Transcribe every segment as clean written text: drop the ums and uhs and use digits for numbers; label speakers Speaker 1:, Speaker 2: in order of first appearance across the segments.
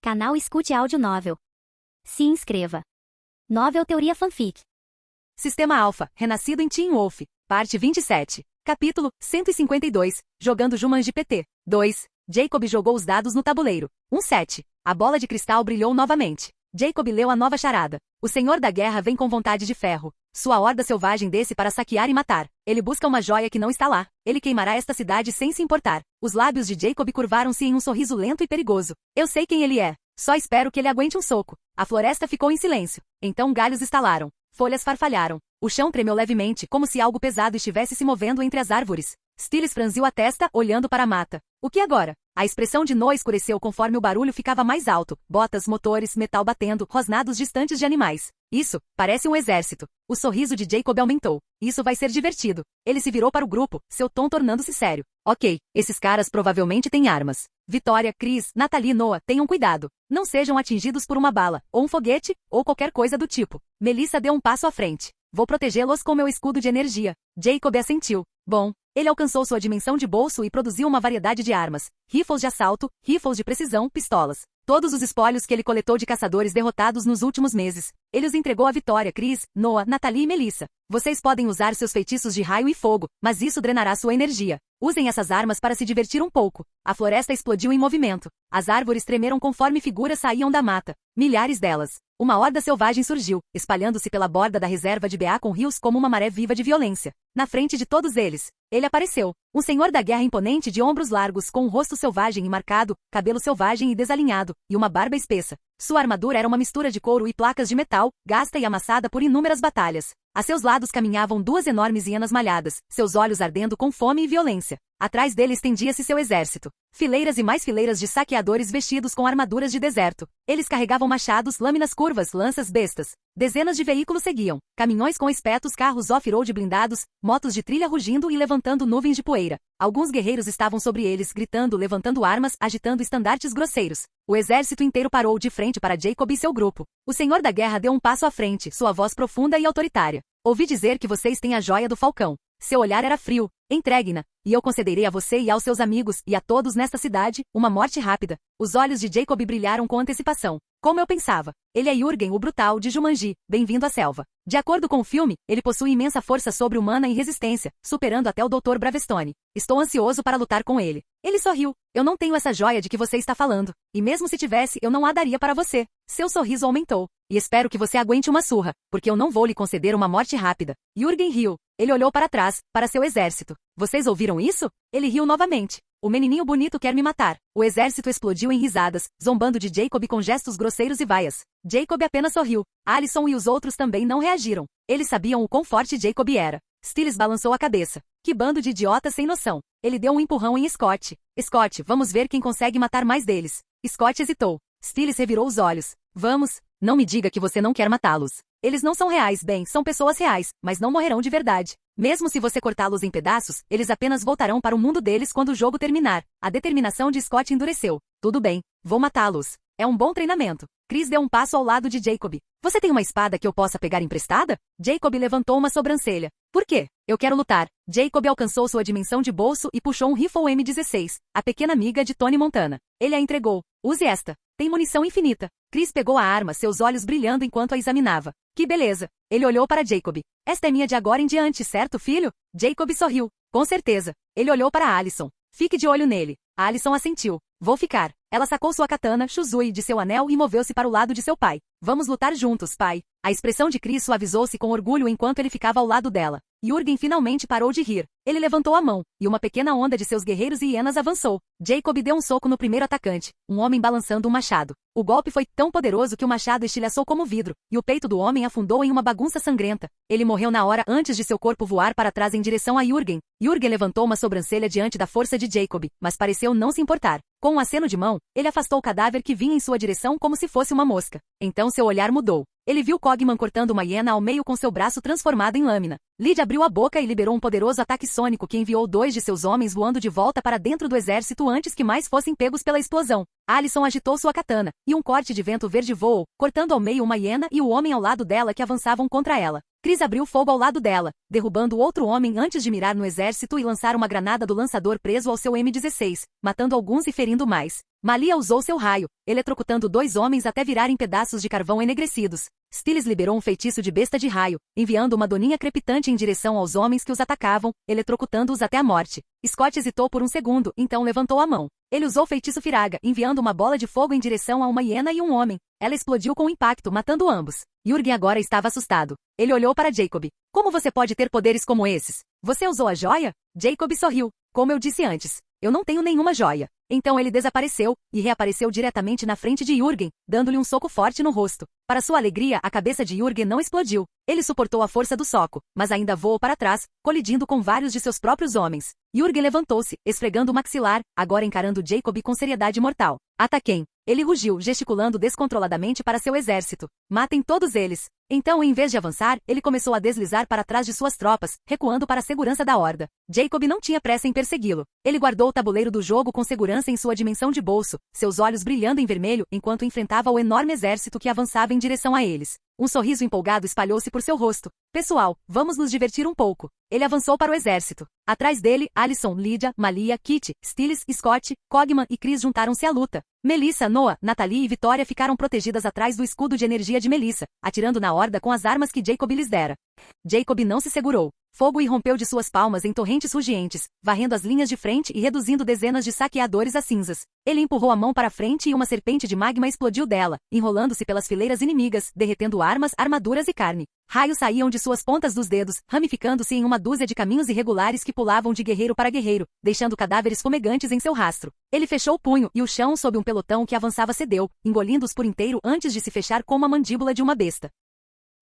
Speaker 1: Canal Escute Áudio Novel. Se inscreva. Novel Teoria Fanfic.
Speaker 2: Sistema Alpha, renascido em Teen Wolf, parte 27. Capítulo 152, jogando Jumanji PT. 2. Jacob jogou os dados no tabuleiro. 7. A bola de cristal brilhou novamente. Jacob leu a nova charada. O Senhor da Guerra vem com vontade de ferro. Sua horda selvagem desce para saquear e matar. Ele busca uma joia que não está lá. Ele queimará esta cidade sem se importar. Os lábios de Jacob curvaram-se em um sorriso lento e perigoso. Eu sei quem ele é. Só espero que ele aguente um soco. A floresta ficou em silêncio. Então galhos estalaram. Folhas farfalharam. O chão tremeu levemente, como se algo pesado estivesse se movendo entre as árvores. Stiles franziu a testa, olhando para a mata. O que agora? A expressão de Noah escureceu conforme o barulho ficava mais alto. Botas, motores, metal batendo, rosnados distantes de animais. Isso, parece um exército. O sorriso de Jacob aumentou. Isso vai ser divertido. Ele se virou para o grupo, seu tom tornando-se sério. Ok, esses caras provavelmente têm armas. Vitória, Chris, Natalie e Noah, tenham cuidado. Não sejam atingidos por uma bala, ou um foguete, ou qualquer coisa do tipo. Melissa deu um passo à frente. Vou protegê-los com meu escudo de energia. Jacob assentiu. Bom, ele alcançou sua dimensão de bolso e produziu uma variedade de armas. Rifles de assalto, rifles de precisão, pistolas. Todos os espólios que ele coletou de caçadores derrotados nos últimos meses. Ele os entregou a Vitória, Chris, Noah, Natalie e Melissa. Vocês podem usar seus feitiços de raio e fogo, mas isso drenará sua energia. Usem essas armas para se divertir um pouco. A floresta explodiu em movimento. As árvores tremeram conforme figuras saíam da mata. Milhares delas. Uma horda selvagem surgiu, espalhando-se pela borda da reserva de Beacon Hills como uma maré viva de violência. Na frente de todos eles, ele apareceu. Um senhor da guerra imponente de ombros largos, com um rosto selvagem e marcado, cabelo selvagem e desalinhado, e uma barba espessa. Sua armadura era uma mistura de couro e placas de metal, gasta e amassada por inúmeras batalhas. A seus lados caminhavam duas enormes hienas malhadas, seus olhos ardendo com fome e violência. Atrás dele estendia-se seu exército. Fileiras e mais fileiras de saqueadores vestidos com armaduras de deserto. Eles carregavam machados, lâminas curvas, lanças bestas. Dezenas de veículos seguiam. Caminhões com espetos, carros off-road blindados, motos de trilha rugindo e levantando nuvens de poeira. Alguns guerreiros estavam sobre eles, gritando, levantando armas, agitando estandartes grosseiros. O exército inteiro parou de frente para Jacob e seu grupo. O Senhor da Guerra deu um passo à frente, sua voz profunda e autoritária. Ouvi dizer que vocês têm a joia do falcão. Seu olhar era frio. Entregue-na, e eu concederei a você e aos seus amigos, e a todos nesta cidade, uma morte rápida. Os olhos de Jacob brilharam com antecipação. Como eu pensava. Ele é Jürgen, o brutal, de Jumanji, bem-vindo à selva. De acordo com o filme, ele possui imensa força sobre-humana e resistência, superando até o Dr. Bravestone. Estou ansioso para lutar com ele. Ele sorriu. Eu não tenho essa joia de que você está falando. E mesmo se tivesse, eu não a daria para você. Seu sorriso aumentou. E espero que você aguente uma surra, porque eu não vou lhe conceder uma morte rápida. Jürgen riu. Ele olhou para trás, para seu exército. Vocês ouviram isso? Ele riu novamente. O menininho bonito quer me matar. O exército explodiu em risadas, zombando de Jacob com gestos grosseiros e vaias. Jacob apenas sorriu. Alison e os outros também não reagiram. Eles sabiam o quão forte Jacob era. Stiles balançou a cabeça. Que bando de idiotas sem noção. Ele deu um empurrão em Scott. Scott, vamos ver quem consegue matar mais deles. Scott hesitou. Stiles revirou os olhos. Vamos. Não me diga que você não quer matá-los. Eles não são reais, bem, são pessoas reais, mas não morrerão de verdade. Mesmo se você cortá-los em pedaços, eles apenas voltarão para o mundo deles quando o jogo terminar. A determinação de Scott endureceu. Tudo bem, vou matá-los. É um bom treinamento. Chris deu um passo ao lado de Jacob. Você tem uma espada que eu possa pegar emprestada? Jacob levantou uma sobrancelha. Por quê? Eu quero lutar. Jacob alcançou sua dimensão de bolso e puxou um rifle M16, a pequena amiga de Tony Montana. Ele a entregou. Use esta. Tem munição infinita. Chris pegou a arma, seus olhos brilhando enquanto a examinava. Que beleza. Ele olhou para Jacob. Esta é minha de agora em diante, certo, filho? Jacob sorriu. Com certeza. Ele olhou para Alison. Fique de olho nele. Alison assentiu. Vou ficar. Ela sacou sua katana, Shuzui, de seu anel e moveu-se para o lado de seu pai. Vamos lutar juntos, pai. A expressão de Chris suavizou-se com orgulho enquanto ele ficava ao lado dela. Jürgen finalmente parou de rir. Ele levantou a mão, e uma pequena onda de seus guerreiros e hienas avançou. Jacob deu um soco no primeiro atacante, um homem balançando um machado. O golpe foi tão poderoso que o machado estilhaçou como vidro, e o peito do homem afundou em uma bagunça sangrenta. Ele morreu na hora antes de seu corpo voar para trás em direção a Jürgen. Jürgen levantou uma sobrancelha diante da força de Jacob, mas pareceu não se importar. Com um aceno de mão, ele afastou o cadáver que vinha em sua direção como se fosse uma mosca. Então seu olhar mudou. Ele viu Cogman cortando uma hiena ao meio com seu braço transformado em lâmina. Lydia abriu a boca e liberou um poderoso ataque sônico que enviou 2 de seus homens voando de volta para dentro do exército antes que mais fossem pegos pela explosão. Alyson agitou sua katana, e um corte de vento verde voou, cortando ao meio uma hiena e o homem ao lado dela que avançavam contra ela. Chris abriu fogo ao lado dela, derrubando o outro homem antes de mirar no exército e lançar uma granada do lançador preso ao seu M16, matando alguns e ferindo mais. Malia usou seu raio, eletrocutando 2 homens até virarem pedaços de carvão enegrecidos. Styles liberou um feitiço de besta de raio, enviando uma doninha crepitante em direção aos homens que os atacavam, eletrocutando-os até a morte. Scott hesitou por um segundo, então levantou a mão. Ele usou feitiço Firaga, enviando uma bola de fogo em direção a uma hiena e um homem. Ela explodiu com impacto, matando ambos. Jürgen agora estava assustado. Ele olhou para Jacob. Como você pode ter poderes como esses? Você usou a joia? Jacob sorriu. Como eu disse antes, eu não tenho nenhuma joia. Então ele desapareceu, e reapareceu diretamente na frente de Jürgen, dando-lhe um soco forte no rosto. Para sua alegria, a cabeça de Jürgen não explodiu. Ele suportou a força do soco, mas ainda voou para trás, colidindo com vários de seus próprios homens. Jürgen levantou-se, esfregando o maxilar, agora encarando Jacob com seriedade mortal. Ataquem! Ele rugiu, gesticulando descontroladamente para seu exército. Matem todos eles! Então, em vez de avançar, ele começou a deslizar para trás de suas tropas, recuando para a segurança da horda. Jacob não tinha pressa em persegui-lo. Ele guardou o tabuleiro do jogo com segurança em sua dimensão de bolso, seus olhos brilhando em vermelho enquanto enfrentava o enorme exército que avançava em direção a eles. Um sorriso empolgado espalhou-se por seu rosto. Pessoal, vamos nos divertir um pouco. Ele avançou para o exército. Atrás dele, Alyson, Lydia, Malia, Kit, Styles, Scott, Cogman e Chris juntaram-se à luta. Melissa, Noah, Natalie e Vitória ficaram protegidas atrás do escudo de energia de Melissa, atirando na horda com as armas que Jacob lhes dera. Jacob não se segurou. Fogo irrompeu de suas palmas em torrentes rugientes, varrendo as linhas de frente e reduzindo dezenas de saqueadores a cinzas. Ele empurrou a mão para frente e uma serpente de magma explodiu dela, enrolando-se pelas fileiras inimigas, derretendo armas, armaduras e carne. Raios saíam de suas pontas dos dedos, ramificando-se em uma dúzia de caminhos irregulares que pulavam de guerreiro para guerreiro, deixando cadáveres fumegantes em seu rastro. Ele fechou o punho e o chão sob um pelotão que avançava cedeu, engolindo-os por inteiro antes de se fechar como a mandíbula de uma besta.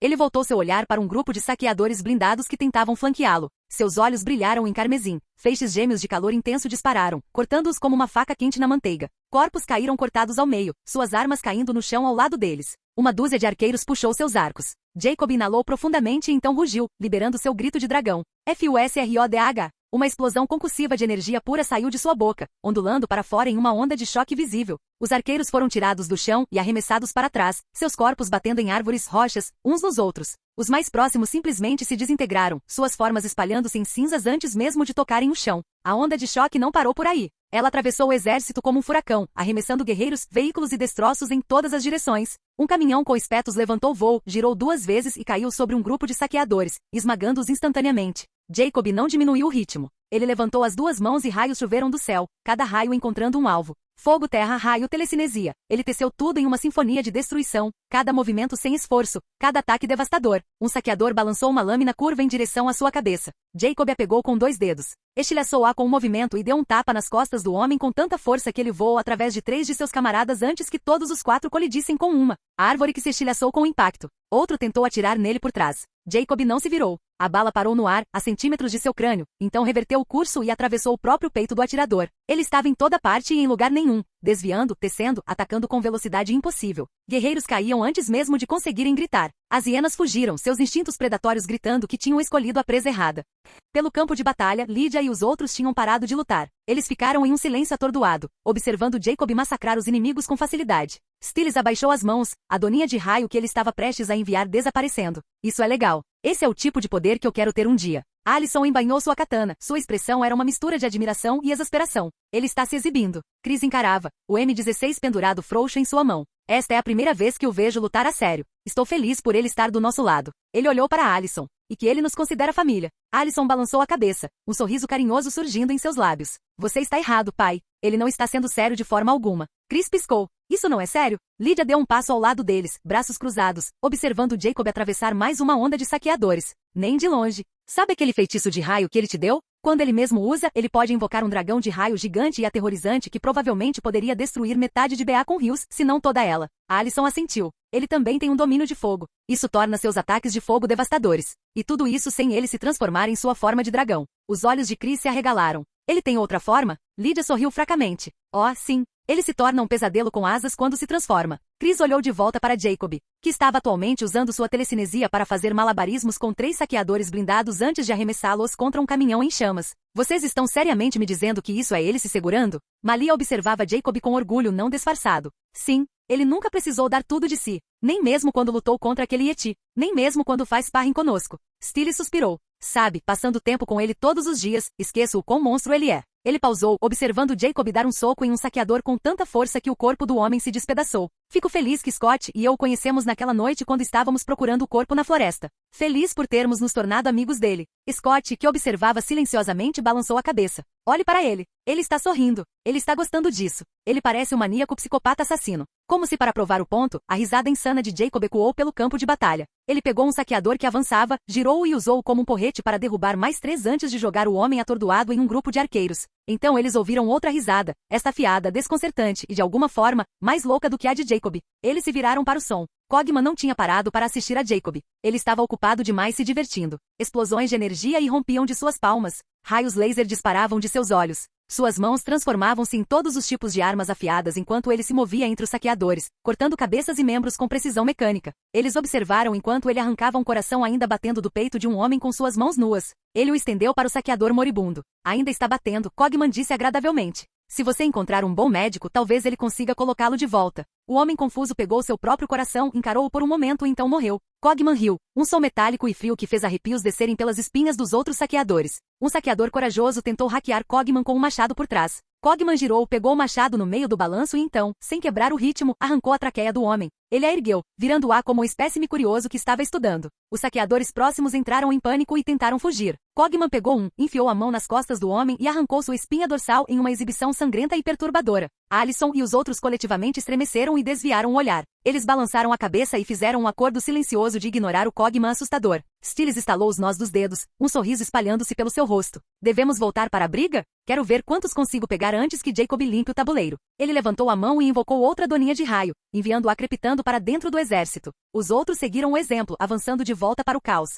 Speaker 2: Ele voltou seu olhar para um grupo de saqueadores blindados que tentavam flanqueá-lo. Seus olhos brilharam em carmesim. Feixes gêmeos de calor intenso dispararam, cortando-os como uma faca quente na manteiga. Corpos caíram cortados ao meio, suas armas caindo no chão ao lado deles. Uma dúzia de arqueiros puxou seus arcos. Jacob inalou profundamente e então rugiu, liberando seu grito de dragão. FUSRODAH. Uma explosão concussiva de energia pura saiu de sua boca, ondulando para fora em uma onda de choque visível. Os arqueiros foram tirados do chão e arremessados para trás, seus corpos batendo em árvores, rochas, uns nos outros. Os mais próximos simplesmente se desintegraram, suas formas espalhando-se em cinzas antes mesmo de tocarem o chão. A onda de choque não parou por aí. Ela atravessou o exército como um furacão, arremessando guerreiros, veículos e destroços em todas as direções. Um caminhão com espetos levantou voo, girou 2 vezes e caiu sobre um grupo de saqueadores, esmagando-os instantaneamente. Jacob não diminuiu o ritmo. Ele levantou as 2 mãos e raios choveram do céu, cada raio encontrando um alvo. Fogo, terra, raio, telecinesia. Ele teceu tudo em uma sinfonia de destruição, cada movimento sem esforço, cada ataque devastador. Um saqueador balançou uma lâmina curva em direção à sua cabeça. Jacob a pegou com 2 dedos. Estilhaçou-a com um movimento e deu um tapa nas costas do homem com tanta força que ele voou através de 3 de seus camaradas antes que todos os 4 colidissem com uma. A árvore que se estilhaçou com impacto. Outro tentou atirar nele por trás. Jacob não se virou. A bala parou no ar, a centímetros de seu crânio, então reverteu o curso e atravessou o próprio peito do atirador. Ele estava em toda parte e em lugar nenhum, desviando, tecendo, atacando com velocidade impossível. Guerreiros caíam antes mesmo de conseguirem gritar. As hienas fugiram, seus instintos predatórios gritando que tinham escolhido a presa errada. Pelo campo de batalha, Lydia e os outros tinham parado de lutar. Eles ficaram em um silêncio atordoado, observando Jacob massacrar os inimigos com facilidade. Styles abaixou as mãos, a doninha de raio que ele estava prestes a enviar desaparecendo. Isso é legal. Esse é o tipo de poder que eu quero ter um dia. Alyson embainhou sua katana. Sua expressão era uma mistura de admiração e exasperação. Ele está se exibindo. Chris encarava, o M16 pendurado frouxo em sua mão. Esta é a primeira vez que o vejo lutar a sério. Estou feliz por ele estar do nosso lado. Ele olhou para Alyson. E que ele nos considera família. Alyson balançou a cabeça, um sorriso carinhoso surgindo em seus lábios. Você está errado, pai. Ele não está sendo sério de forma alguma. Chris piscou. Isso não é sério? Lydia deu um passo ao lado deles, braços cruzados, observando Jacob atravessar mais uma onda de saqueadores. Nem de longe. Sabe aquele feitiço de raio que ele te deu? Quando ele mesmo usa, ele pode invocar um dragão de raio gigante e aterrorizante que provavelmente poderia destruir metade de Beacon Hills, se não toda ela. Alyson assentiu. Ele também tem um domínio de fogo. Isso torna seus ataques de fogo devastadores. E tudo isso sem ele se transformar em sua forma de dragão. Os olhos de Chris se arregalaram. Ele tem outra forma? Lydia sorriu fracamente. Oh, sim. Ele se torna um pesadelo com asas quando se transforma. Chris olhou de volta para Jacob, que estava atualmente usando sua telecinesia para fazer malabarismos com 3 saqueadores blindados antes de arremessá-los contra um caminhão em chamas. Vocês estão seriamente me dizendo que isso é ele se segurando? Malia observava Jacob com orgulho não disfarçado. Sim, ele nunca precisou dar tudo de si, nem mesmo quando lutou contra aquele Yeti, nem mesmo quando faz sparring conosco. Steele suspirou. Sabe, passando tempo com ele todos os dias, esqueço o quão monstro ele é. Ele pausou, observando Jacob dar um soco em um saqueador com tanta força que o corpo do homem se despedaçou. Fico feliz que Scott e eu o conhecemos naquela noite quando estávamos procurando o corpo na floresta. Feliz por termos nos tornado amigos dele. Scott, que observava silenciosamente, balançou a cabeça. Olhe para ele. Ele está sorrindo. Ele está gostando disso. Ele parece um maníaco psicopata assassino. Como se para provar o ponto, a risada insana de Jacob ecoou pelo campo de batalha. Ele pegou um saqueador que avançava, girou-o e usou-o como um porrete para derrubar mais 3 antes de jogar o homem atordoado em um grupo de arqueiros. Então eles ouviram outra risada, esta afiada, desconcertante e de alguma forma, mais louca do que a de Jacob. Eles se viraram para o som. Cogman não tinha parado para assistir a Jacob. Ele estava ocupado demais se divertindo. Explosões de energia irrompiam de suas palmas. Raios laser disparavam de seus olhos. Suas mãos transformavam-se em todos os tipos de armas afiadas enquanto ele se movia entre os saqueadores, cortando cabeças e membros com precisão mecânica. Eles observaram enquanto ele arrancava um coração ainda batendo do peito de um homem com suas mãos nuas. Ele o estendeu para o saqueador moribundo. Ainda está batendo, Cogman disse agradavelmente. Se você encontrar um bom médico, talvez ele consiga colocá-lo de volta. O homem confuso pegou seu próprio coração, encarou-o por um momento e então morreu. Cogman riu, um som metálico e frio que fez arrepios descerem pelas espinhas dos outros saqueadores. Um saqueador corajoso tentou hackear Cogman com um machado por trás. Cogman girou, pegou o machado no meio do balanço e então, sem quebrar o ritmo, arrancou a traqueia do homem. Ele a ergueu, virando-a como um espécime curioso que estava estudando. Os saqueadores próximos entraram em pânico e tentaram fugir. Cogman pegou enfiou a mão nas costas do homem e arrancou sua espinha dorsal em uma exibição sangrenta e perturbadora. Alison e os outros coletivamente estremeceram e desviaram o olhar. Eles balançaram a cabeça e fizeram um acordo silencioso de ignorar o Cogman assustador. Stiles estalou os nós dos dedos, um sorriso espalhando-se pelo seu rosto. Devemos voltar para a briga? Quero ver quantos consigo pegar antes que Jacob limpe o tabuleiro. Ele levantou a mão e invocou outra doninha de raio, enviando-a crepitando para dentro do exército. Os outros seguiram o exemplo, avançando de volta para o caos.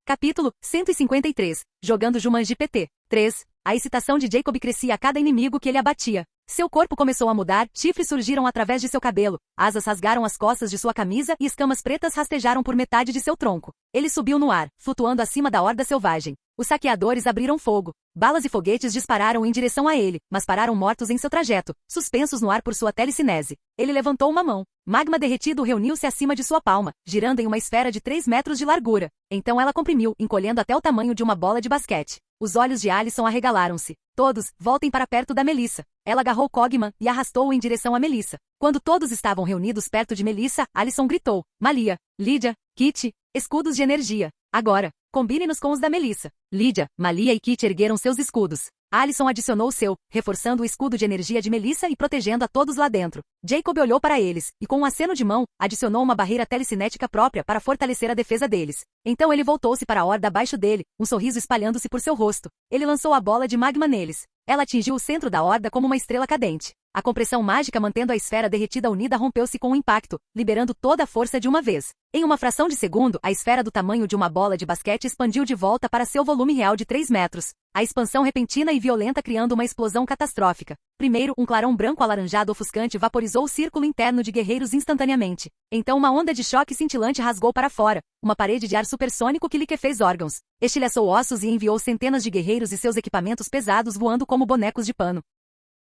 Speaker 2: Capítulo 153. Jogando Jumanji PT. 3. A excitação de Jacob crescia a cada inimigo que ele abatia. Seu corpo começou a mudar, chifres surgiram através de seu cabelo, asas rasgaram as costas de sua camisa e escamas pretas rastejaram por metade de seu tronco. Ele subiu no ar, flutuando acima da horda selvagem. Os saqueadores abriram fogo. Balas e foguetes dispararam em direção a ele, mas pararam mortos em seu trajeto, suspensos no ar por sua telecinese. Ele levantou uma mão. Magma derretido reuniu-se acima de sua palma, girando em uma esfera de 3 metros de largura. Então ela comprimiu, encolhendo até o tamanho de uma bola de basquete. Os olhos de Alison arregalaram-se. Todos, voltem para perto da Melissa. Ela agarrou Cogman e arrastou-o em direção a Melissa. Quando todos estavam reunidos perto de Melissa, Alison gritou. Malia, Lydia, Kitty, escudos de energia. Agora, combine-nos com os da Melissa. Lydia, Malia e Kitty ergueram seus escudos. Alison adicionou o seu, reforçando o escudo de energia de Melissa e protegendo a todos lá dentro. Jacob olhou para eles, e com um aceno de mão, adicionou uma barreira telecinética própria para fortalecer a defesa deles. Então ele voltou-se para a horda abaixo dele, um sorriso espalhando-se por seu rosto. Ele lançou a bola de magma neles. Ela atingiu o centro da horda como uma estrela cadente. A compressão mágica mantendo a esfera derretida unida rompeu-se com um impacto, liberando toda a força de uma vez. Em uma fração de segundo, a esfera do tamanho de uma bola de basquete expandiu de volta para seu volume real de 3 metros. A expansão repentina e violenta criando uma explosão catastrófica. Primeiro, um clarão branco alaranjado ofuscante vaporizou o círculo interno de guerreiros instantaneamente. Então uma onda de choque cintilante rasgou para fora, uma parede de ar supersônico que liquefez órgãos. Estilhaçou ossos e enviou centenas de guerreiros e seus equipamentos pesados voando como bonecos de pano.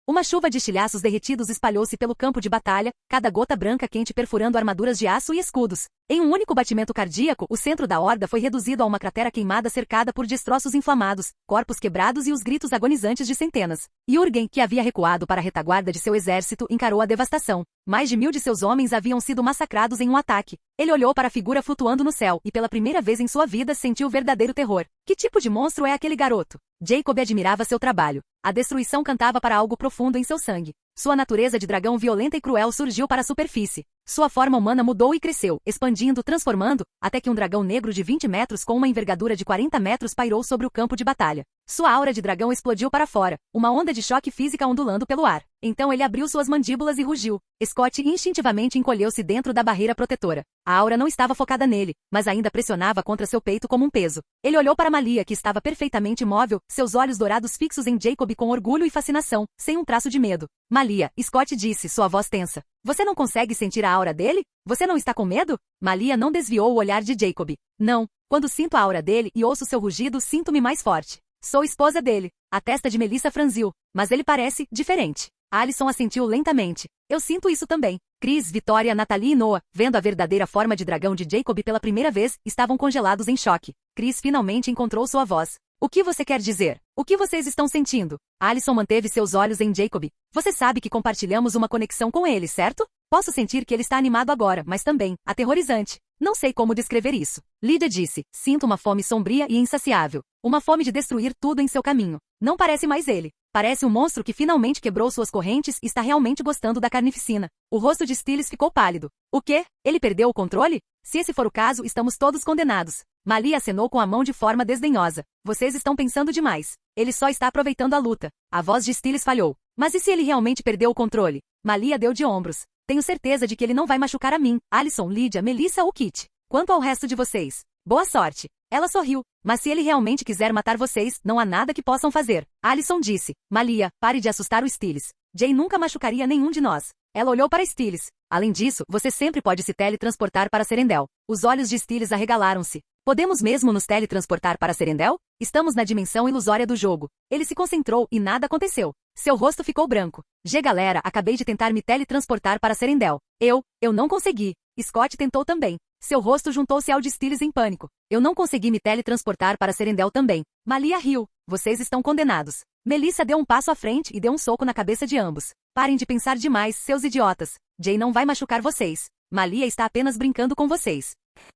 Speaker 2: Uma chuva de estilhaços derretidos espalhou-se pelo campo de batalha, cada gota branca quente perfurando armaduras de aço e escudos. Em um único batimento cardíaco, o centro da horda foi reduzido a uma cratera queimada cercada por destroços inflamados, corpos quebrados e os gritos agonizantes de centenas. Jürgen, que havia recuado para a retaguarda de seu exército, encarou a devastação. Mais de 1000 de seus homens haviam sido massacrados em um ataque. Ele olhou para a figura flutuando no céu e pela primeira vez em sua vida sentiu verdadeiro terror. Que tipo de monstro é aquele garoto? Jacob admirava seu trabalho. A destruição cantava para algo profundo em seu sangue. Sua natureza de dragão violenta e cruel surgiu para a superfície. Sua forma humana mudou e cresceu, expandindo, transformando, até que um dragão negro de 20 metros com uma envergadura de 40 metros pairou sobre o campo de batalha. Sua aura de dragão explodiu para fora, uma onda de choque física ondulando pelo ar. Então ele abriu suas mandíbulas e rugiu. Scott instintivamente encolheu-se dentro da barreira protetora. A aura não estava focada nele, mas ainda pressionava contra seu peito como um peso. Ele olhou para Malia, que estava perfeitamente imóvel, seus olhos dourados fixos em Jacob com orgulho e fascinação, sem um traço de medo. Malia, Scott disse, sua voz tensa. Você não consegue sentir a aura dele? Você não está com medo? Malia não desviou o olhar de Jacob. Não. Quando sinto a aura dele e ouço seu rugido, sinto-me mais forte. Sou esposa dele. A testa de Melissa franziu, mas ele parece diferente. Alison assentiu lentamente. Eu sinto isso também. Chris, Vitória, Natalie e Noah, vendo a verdadeira forma de dragão de Jacob pela primeira vez, estavam congelados em choque. Chris finalmente encontrou sua voz. O que você quer dizer? O que vocês estão sentindo? Alison manteve seus olhos em Jacob. Você sabe que compartilhamos uma conexão com ele, certo? Posso sentir que ele está animado agora, mas também aterrorizante. Não sei como descrever isso. Lydia disse, sinto uma fome sombria e insaciável. Uma fome de destruir tudo em seu caminho. Não parece mais ele. Parece um monstro que finalmente quebrou suas correntes e está realmente gostando da carnificina. O rosto de Stiles ficou pálido. O quê? Ele perdeu o controle? Se esse for o caso, estamos todos condenados. Malia acenou com a mão de forma desdenhosa. Vocês estão pensando demais. Ele só está aproveitando a luta. A voz de Stiles falhou. Mas e se ele realmente perdeu o controle? Malia deu de ombros. Tenho certeza de que ele não vai machucar a mim, Alison, Lydia, Melissa ou Kit. Quanto ao resto de vocês, boa sorte. Ela sorriu. Mas se ele realmente quiser matar vocês, não há nada que possam fazer. Alison disse. Malia, pare de assustar o Stiles. Jay nunca machucaria nenhum de nós. Ela olhou para Stiles. Além disso, você sempre pode se teletransportar para Serendel. Os olhos de Stiles arregalaram-se. Podemos mesmo nos teletransportar para Serendel? Estamos na dimensão ilusória do jogo. Ele se concentrou e nada aconteceu. Seu rosto ficou branco. Galera, acabei de tentar me teletransportar para Serendel. Eu não consegui. Scott tentou também. Seu rosto juntou-se ao de Stiles em pânico. Eu não consegui me teletransportar para Serendel também. Malia riu. Vocês estão condenados. Melissa deu um passo à frente e deu um soco na cabeça de ambos. Parem de pensar demais, seus idiotas. Jay não vai machucar vocês. Malia está apenas brincando com vocês.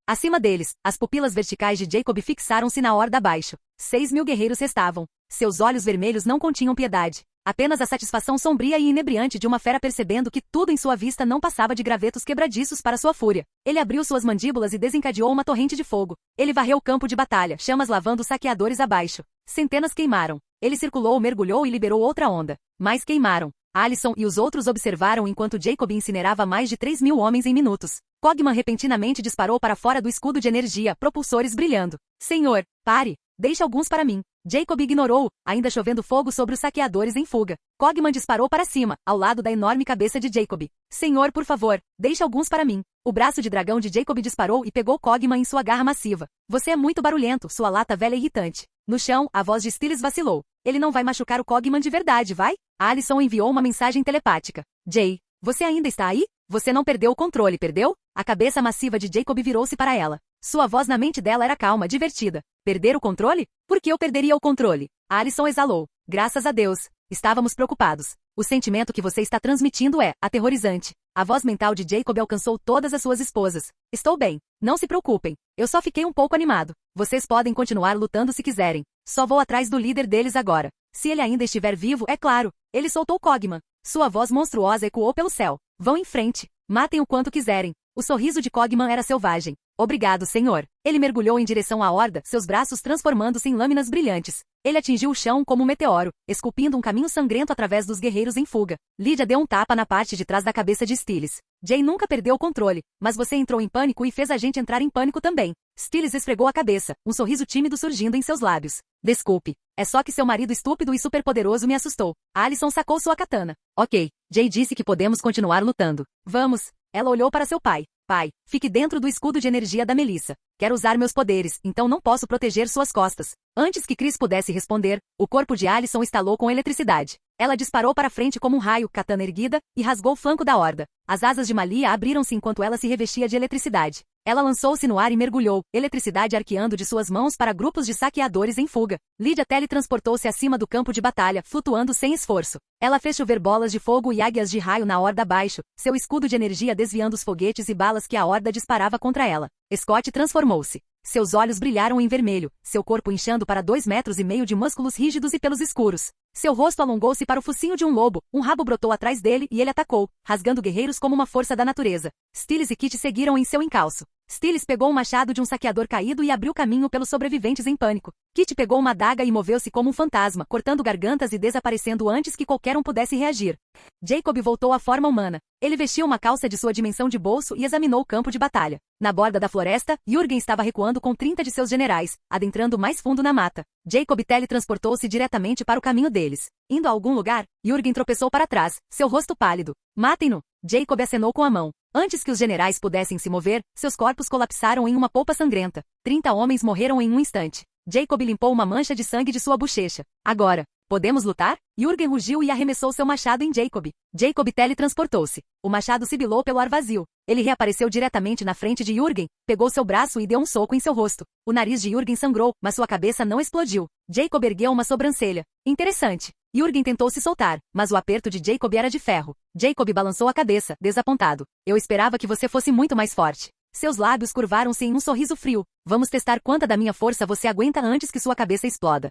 Speaker 2: Acima deles, as pupilas verticais de Jacob fixaram-se na horda abaixo. 6.000 guerreiros restavam. Seus olhos vermelhos não continham piedade. Apenas a satisfação sombria e inebriante de uma fera percebendo que tudo em sua vista não passava de gravetos quebradiços para sua fúria. Ele abriu suas mandíbulas e desencadeou uma torrente de fogo. Ele varreu o campo de batalha, chamas lavando os saqueadores abaixo. Centenas queimaram. Ele circulou, mergulhou e liberou outra onda. Mais queimaram. Alison e os outros observaram enquanto Jacob incinerava mais de 3.000 homens em minutos. Cogman repentinamente disparou para fora do escudo de energia, propulsores brilhando. Senhor, pare! Deixe alguns para mim. Jacob ignorou, ainda chovendo fogo sobre os saqueadores em fuga. Cogman disparou para cima, ao lado da enorme cabeça de Jacob. Senhor, por favor, deixe alguns para mim. O braço de dragão de Jacob disparou e pegou Cogman em sua garra massiva. Você é muito barulhento, sua lata velha e irritante. No chão, a voz de Stiles vacilou. Ele não vai machucar o Cogman de verdade, vai? Alison enviou uma mensagem telepática. Jay, você ainda está aí? Você não perdeu o controle, perdeu? A cabeça massiva de Jacob virou-se para ela. Sua voz na mente dela era calma, divertida. Perder o controle? Por que eu perderia o controle? Alison exalou. Graças a Deus. Estávamos preocupados. O sentimento que você está transmitindo é aterrorizante. A voz mental de Jacob alcançou todas as suas esposas. Estou bem. Não se preocupem. Eu só fiquei um pouco animado. Vocês podem continuar lutando se quiserem. Só vou atrás do líder deles agora. Se ele ainda estiver vivo, é claro. Ele soltou Cogman. Sua voz monstruosa ecoou pelo céu. Vão em frente. Matem o quanto quiserem. O sorriso de Cogman era selvagem. Obrigado, senhor. Ele mergulhou em direção à horda, seus braços transformando-se em lâminas brilhantes. Ele atingiu o chão como um meteoro, esculpindo um caminho sangrento através dos guerreiros em fuga. Lydia deu um tapa na parte de trás da cabeça de Stiles. Jay nunca perdeu o controle, mas você entrou em pânico e fez a gente entrar em pânico também. Stiles esfregou a cabeça, um sorriso tímido surgindo em seus lábios. Desculpe. É só que seu marido estúpido e superpoderoso me assustou. Alison sacou sua katana. Ok. Jay disse que podemos continuar lutando. Vamos. Ela olhou para seu pai. Pai, fique dentro do escudo de energia da Melissa. Quero usar meus poderes, então não posso proteger suas costas. Antes que Chris pudesse responder, o corpo de Alison estalou com eletricidade. Ela disparou para frente como um raio, katana erguida, e rasgou o flanco da horda. As asas de Malia abriram-se enquanto ela se revestia de eletricidade. Ela lançou-se no ar e mergulhou, eletricidade arqueando de suas mãos para grupos de saqueadores em fuga. Lydia teletransportou-se acima do campo de batalha, flutuando sem esforço. Ela fez chover bolas de fogo e águias de raio na horda abaixo, seu escudo de energia desviando os foguetes e balas que a horda disparava contra ela. Scott transformou-se. Seus olhos brilharam em vermelho, seu corpo inchando para 2,5 metros de músculos rígidos e pelos escuros. Seu rosto alongou-se para o focinho de um lobo, um rabo brotou atrás dele e ele atacou, rasgando guerreiros como uma força da natureza. Styles e Kit seguiram em seu encalço. Styles pegou um machado de um saqueador caído e abriu caminho pelos sobreviventes em pânico. Kit pegou uma adaga e moveu-se como um fantasma, cortando gargantas e desaparecendo antes que qualquer um pudesse reagir. Jacob voltou à forma humana. Ele vestiu uma calça de sua dimensão de bolso e examinou o campo de batalha. Na borda da floresta, Jürgen estava recuando com 30 de seus generais, adentrando mais fundo na mata. Jacob teletransportou-se diretamente para o caminho deles. Indo a algum lugar, Jürgen tropeçou para trás, seu rosto pálido. Matem-no! Jacob acenou com a mão. Antes que os generais pudessem se mover, seus corpos colapsaram em uma polpa sangrenta. 30 homens morreram em um instante. Jacob limpou uma mancha de sangue de sua bochecha. Agora, podemos lutar? Jürgen rugiu e arremessou seu machado em Jacob. Jacob teletransportou-se. O machado sibilou pelo ar vazio. Ele reapareceu diretamente na frente de Jürgen, pegou seu braço e deu um soco em seu rosto. O nariz de Jürgen sangrou, mas sua cabeça não explodiu. Jacob ergueu uma sobrancelha. Interessante. Jürgen tentou se soltar, mas o aperto de Jacob era de ferro. Jacob balançou a cabeça, desapontado. Eu esperava que você fosse muito mais forte. Seus lábios curvaram-se em um sorriso frio. Vamos testar quanta da minha força você aguenta antes que sua cabeça exploda.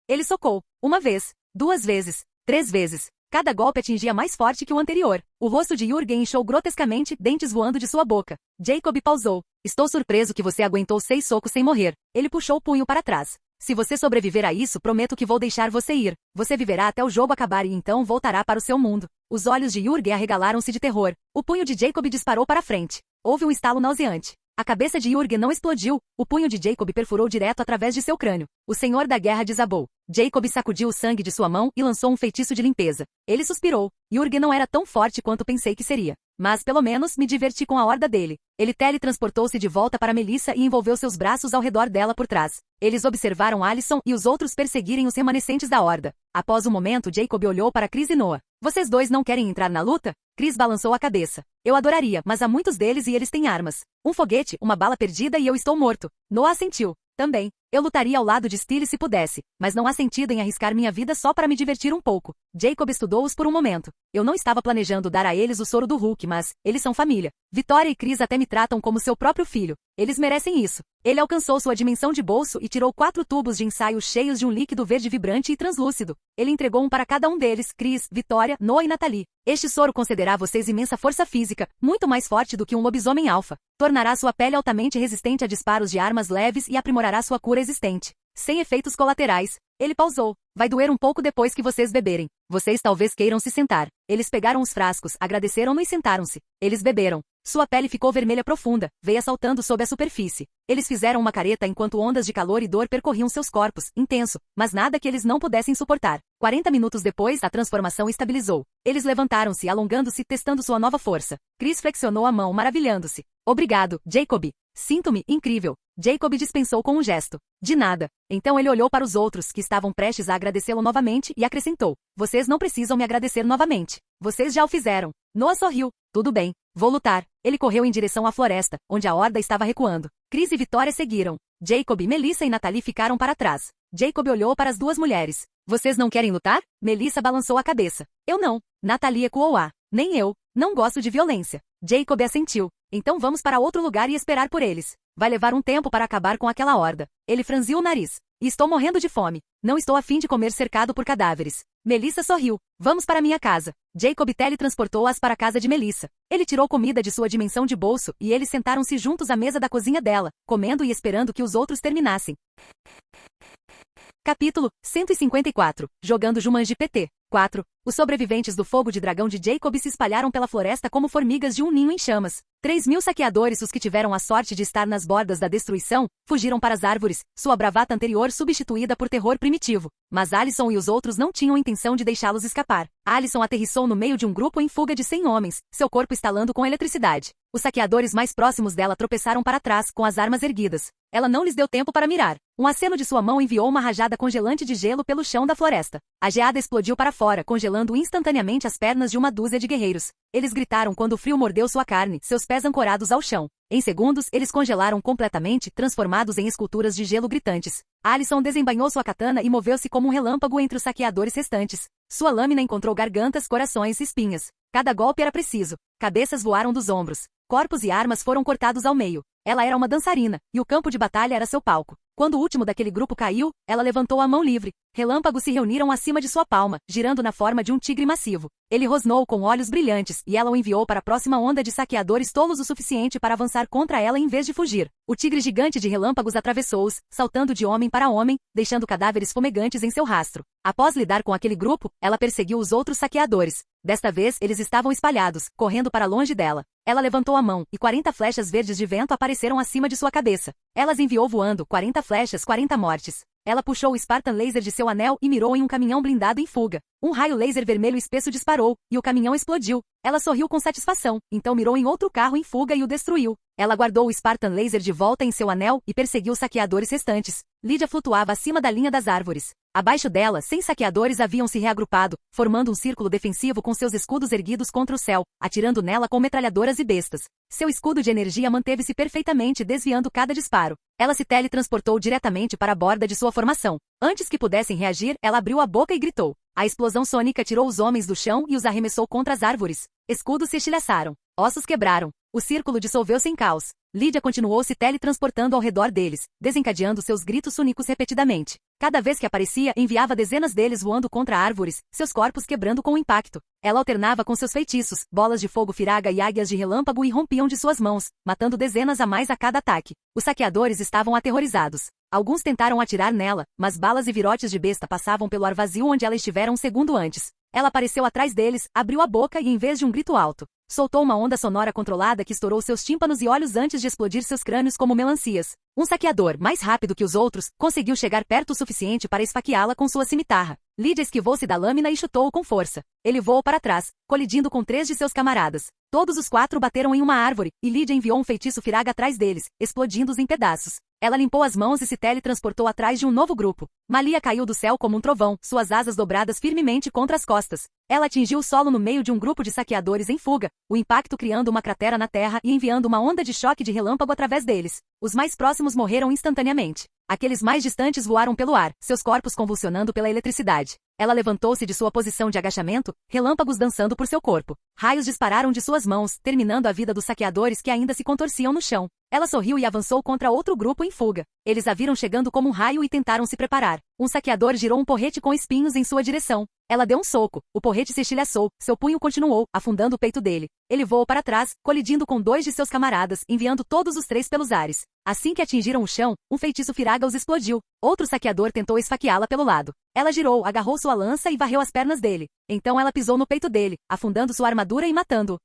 Speaker 2: Ele socou. 1 vez, 2 vezes, 3 vezes. Cada golpe atingia mais forte que o anterior. O rosto de Jürgen inchou grotescamente, dentes voando de sua boca. Jacob pausou. Estou surpreso que você aguentou 6 socos sem morrer. Ele puxou o punho para trás. Se você sobreviver a isso, prometo que vou deixar você ir. Você viverá até o jogo acabar e então voltará para o seu mundo. Os olhos de Jürgen arregalaram-se de terror. O punho de Jacob disparou para frente. Houve um estalo nauseante. A cabeça de Jürgen não explodiu, o punho de Jacob perfurou direto através de seu crânio. O senhor da guerra desabou. Jacob sacudiu o sangue de sua mão e lançou um feitiço de limpeza. Ele suspirou. Jürgen não era tão forte quanto pensei que seria. Mas pelo menos me diverti com a horda dele. Ele teletransportou-se de volta para Melissa e envolveu seus braços ao redor dela por trás. Eles observaram Alyson e os outros perseguirem os remanescentes da horda. Após um momento, Jacob olhou para Chris e Noah. Vocês dois não querem entrar na luta? Chris balançou a cabeça. Eu adoraria, mas há muitos deles e eles têm armas. Um foguete, uma bala perdida e eu estou morto. Noah assentiu. Também. Eu lutaria ao lado de Styles se pudesse, mas não há sentido em arriscar minha vida só para me divertir um pouco. Jacob estudou-os por um momento. Eu não estava planejando dar a eles o soro do Hulk, mas eles são família. Vitória e Chris até me tratam como seu próprio filho. Eles merecem isso. Ele alcançou sua dimensão de bolso e tirou 4 tubos de ensaio cheios de um líquido verde vibrante e translúcido. Ele entregou um para cada um deles, Chris, Vitória, Noah e Natalie. Este soro concederá a vocês imensa força física, muito mais forte do que um lobisomem alfa. Tornará sua pele altamente resistente a disparos de armas leves e aprimorará sua cura existente. Sem efeitos colaterais. Ele pausou. Vai doer um pouco depois que vocês beberem. Vocês talvez queiram se sentar. Eles pegaram os frascos, agradeceram-no e sentaram-se. Eles beberam. Sua pele ficou vermelha profunda, veia saltando sob a superfície. Eles fizeram uma careta enquanto ondas de calor e dor percorriam seus corpos, intenso, mas nada que eles não pudessem suportar. 40 minutos depois, a transformação estabilizou. Eles levantaram-se, alongando-se, testando sua nova força. Chris flexionou a mão, maravilhando-se. Obrigado, Jacob. Sinto-me incrível. Jacob dispensou com um gesto. De nada. Então ele olhou para os outros, que estavam prestes a agradecê-lo novamente, e acrescentou. Vocês não precisam me agradecer novamente. Vocês já o fizeram. Noah sorriu. Tudo bem. Vou lutar. Ele correu em direção à floresta, onde a horda estava recuando. Chris e Vitória seguiram. Jacob, Melissa e Natalie ficaram para trás. Jacob olhou para as 2 mulheres. Vocês não querem lutar? Melissa balançou a cabeça. Eu não. Natalie ecoou a. Nem eu. Não gosto de violência. Jacob assentiu. Então vamos para outro lugar e esperar por eles. Vai levar um tempo para acabar com aquela horda. Ele franziu o nariz. E estou morrendo de fome. Não estou a fim de comer cercado por cadáveres. Melissa sorriu. Vamos para minha casa. Jacob teletransportou-as para a casa de Melissa. Ele tirou comida de sua dimensão de bolso e eles sentaram-se juntos à mesa da cozinha dela, comendo e esperando que os outros terminassem. Capítulo 154. Jogando Jumanji PT. 4. Os sobreviventes do fogo de dragão de Jacob se espalharam pela floresta como formigas de um ninho em chamas. 3.000 saqueadores, os que tiveram a sorte de estar nas bordas da destruição, fugiram para as árvores, sua bravata anterior substituída por terror primitivo. Mas Alyson e os outros não tinham intenção de deixá-los escapar. Alyson aterrissou no meio de um grupo em fuga de 100 homens, seu corpo estalando com eletricidade. Os saqueadores mais próximos dela tropeçaram para trás, com as armas erguidas. Ela não lhes deu tempo para mirar. Um aceno de sua mão enviou uma rajada congelante de gelo pelo chão da floresta. A geada explodiu para fora, congelando instantaneamente as pernas de uma dúzia de guerreiros. Eles gritaram quando o frio mordeu sua carne, seus pés ancorados ao chão. Em segundos, eles congelaram completamente, transformados em esculturas de gelo gritantes. Alyson desembainhou sua katana e moveu-se como um relâmpago entre os saqueadores restantes. Sua lâmina encontrou gargantas, corações e espinhas. Cada golpe era preciso. Cabeças voaram dos ombros. Corpos e armas foram cortados ao meio. Ela era uma dançarina, e o campo de batalha era seu palco. Quando o último daquele grupo caiu, ela levantou a mão livre. Relâmpagos se reuniram acima de sua palma, girando na forma de um tigre massivo. Ele rosnou com olhos brilhantes, e ela o enviou para a próxima onda de saqueadores tolos o suficiente para avançar contra ela em vez de fugir. O tigre gigante de relâmpagos atravessou-os, saltando de homem para homem, deixando cadáveres fumegantes em seu rastro. Após lidar com aquele grupo, ela perseguiu os outros saqueadores. Desta vez, eles estavam espalhados, correndo para longe dela. Ela levantou a mão, e 40 flechas verdes de vento apareceram acima de sua cabeça. Elas enviou voando, 40 flechas, 40 mortes. Ela puxou o Spartan Laser de seu anel e mirou em um caminhão blindado em fuga. Um raio laser vermelho espesso disparou, e o caminhão explodiu. Ela sorriu com satisfação, então mirou em outro carro em fuga e o destruiu. Ela guardou o Spartan Laser de volta em seu anel e perseguiu os saqueadores restantes. Lydia flutuava acima da linha das árvores. Abaixo dela, 100 saqueadores haviam se reagrupado, formando um círculo defensivo com seus escudos erguidos contra o céu, atirando nela com metralhadoras e bestas. Seu escudo de energia manteve-se perfeitamente, desviando cada disparo. Ela se teletransportou diretamente para a borda de sua formação. Antes que pudessem reagir, ela abriu a boca e gritou. A explosão sônica tirou os homens do chão e os arremessou contra as árvores. Escudos se estilhaçaram. Ossos quebraram. O círculo dissolveu-se em caos. Lydia continuou se teletransportando ao redor deles, desencadeando seus gritos súnicos repetidamente. Cada vez que aparecia, enviava dezenas deles voando contra árvores, seus corpos quebrando com o impacto. Ela alternava com seus feitiços, bolas de fogo firaga e águias de relâmpago irrompiam de suas mãos, matando dezenas a mais a cada ataque. Os saqueadores estavam aterrorizados. Alguns tentaram atirar nela, mas balas e virotes de besta passavam pelo ar vazio onde ela estivera um segundo antes. Ela apareceu atrás deles, abriu a boca e em vez de um grito alto, soltou uma onda sonora controlada que estourou seus tímpanos e olhos antes de explodir seus crânios como melancias. Um saqueador, mais rápido que os outros, conseguiu chegar perto o suficiente para esfaqueá-la com sua cimitarra. Lydia esquivou-se da lâmina e chutou-o com força. Ele voou para trás, colidindo com 3 de seus camaradas. Todos os 4 bateram em uma árvore, e Lydia enviou um feitiço firaga atrás deles, explodindo-os em pedaços. Ela limpou as mãos e se teletransportou atrás de um novo grupo. Malia caiu do céu como um trovão, suas asas dobradas firmemente contra as costas. Ela atingiu o solo no meio de um grupo de saqueadores em fuga, o impacto criando uma cratera na terra e enviando uma onda de choque de relâmpago através deles. Os mais próximos morreram instantaneamente. Aqueles mais distantes voaram pelo ar, seus corpos convulsionando pela eletricidade. Ela levantou-se de sua posição de agachamento, relâmpagos dançando por seu corpo. Raios dispararam de suas mãos, terminando a vida dos saqueadores que ainda se contorciam no chão. Ela sorriu e avançou contra outro grupo em fuga. Eles a viram chegando como um raio e tentaram se preparar. Um saqueador girou um porrete com espinhos em sua direção. Ela deu um soco. O porrete se estilhaçou. Seu punho continuou, afundando o peito dele. Ele voou para trás, colidindo com 2 de seus camaradas, enviando todos os 3 pelos ares. Assim que atingiram o chão, um feitiço firaga os explodiu. Outro saqueador tentou esfaqueá-la pelo lado. Ela girou, agarrou sua lança e varreu as pernas dele. Então ela pisou no peito dele, afundando sua armadura e matando-o.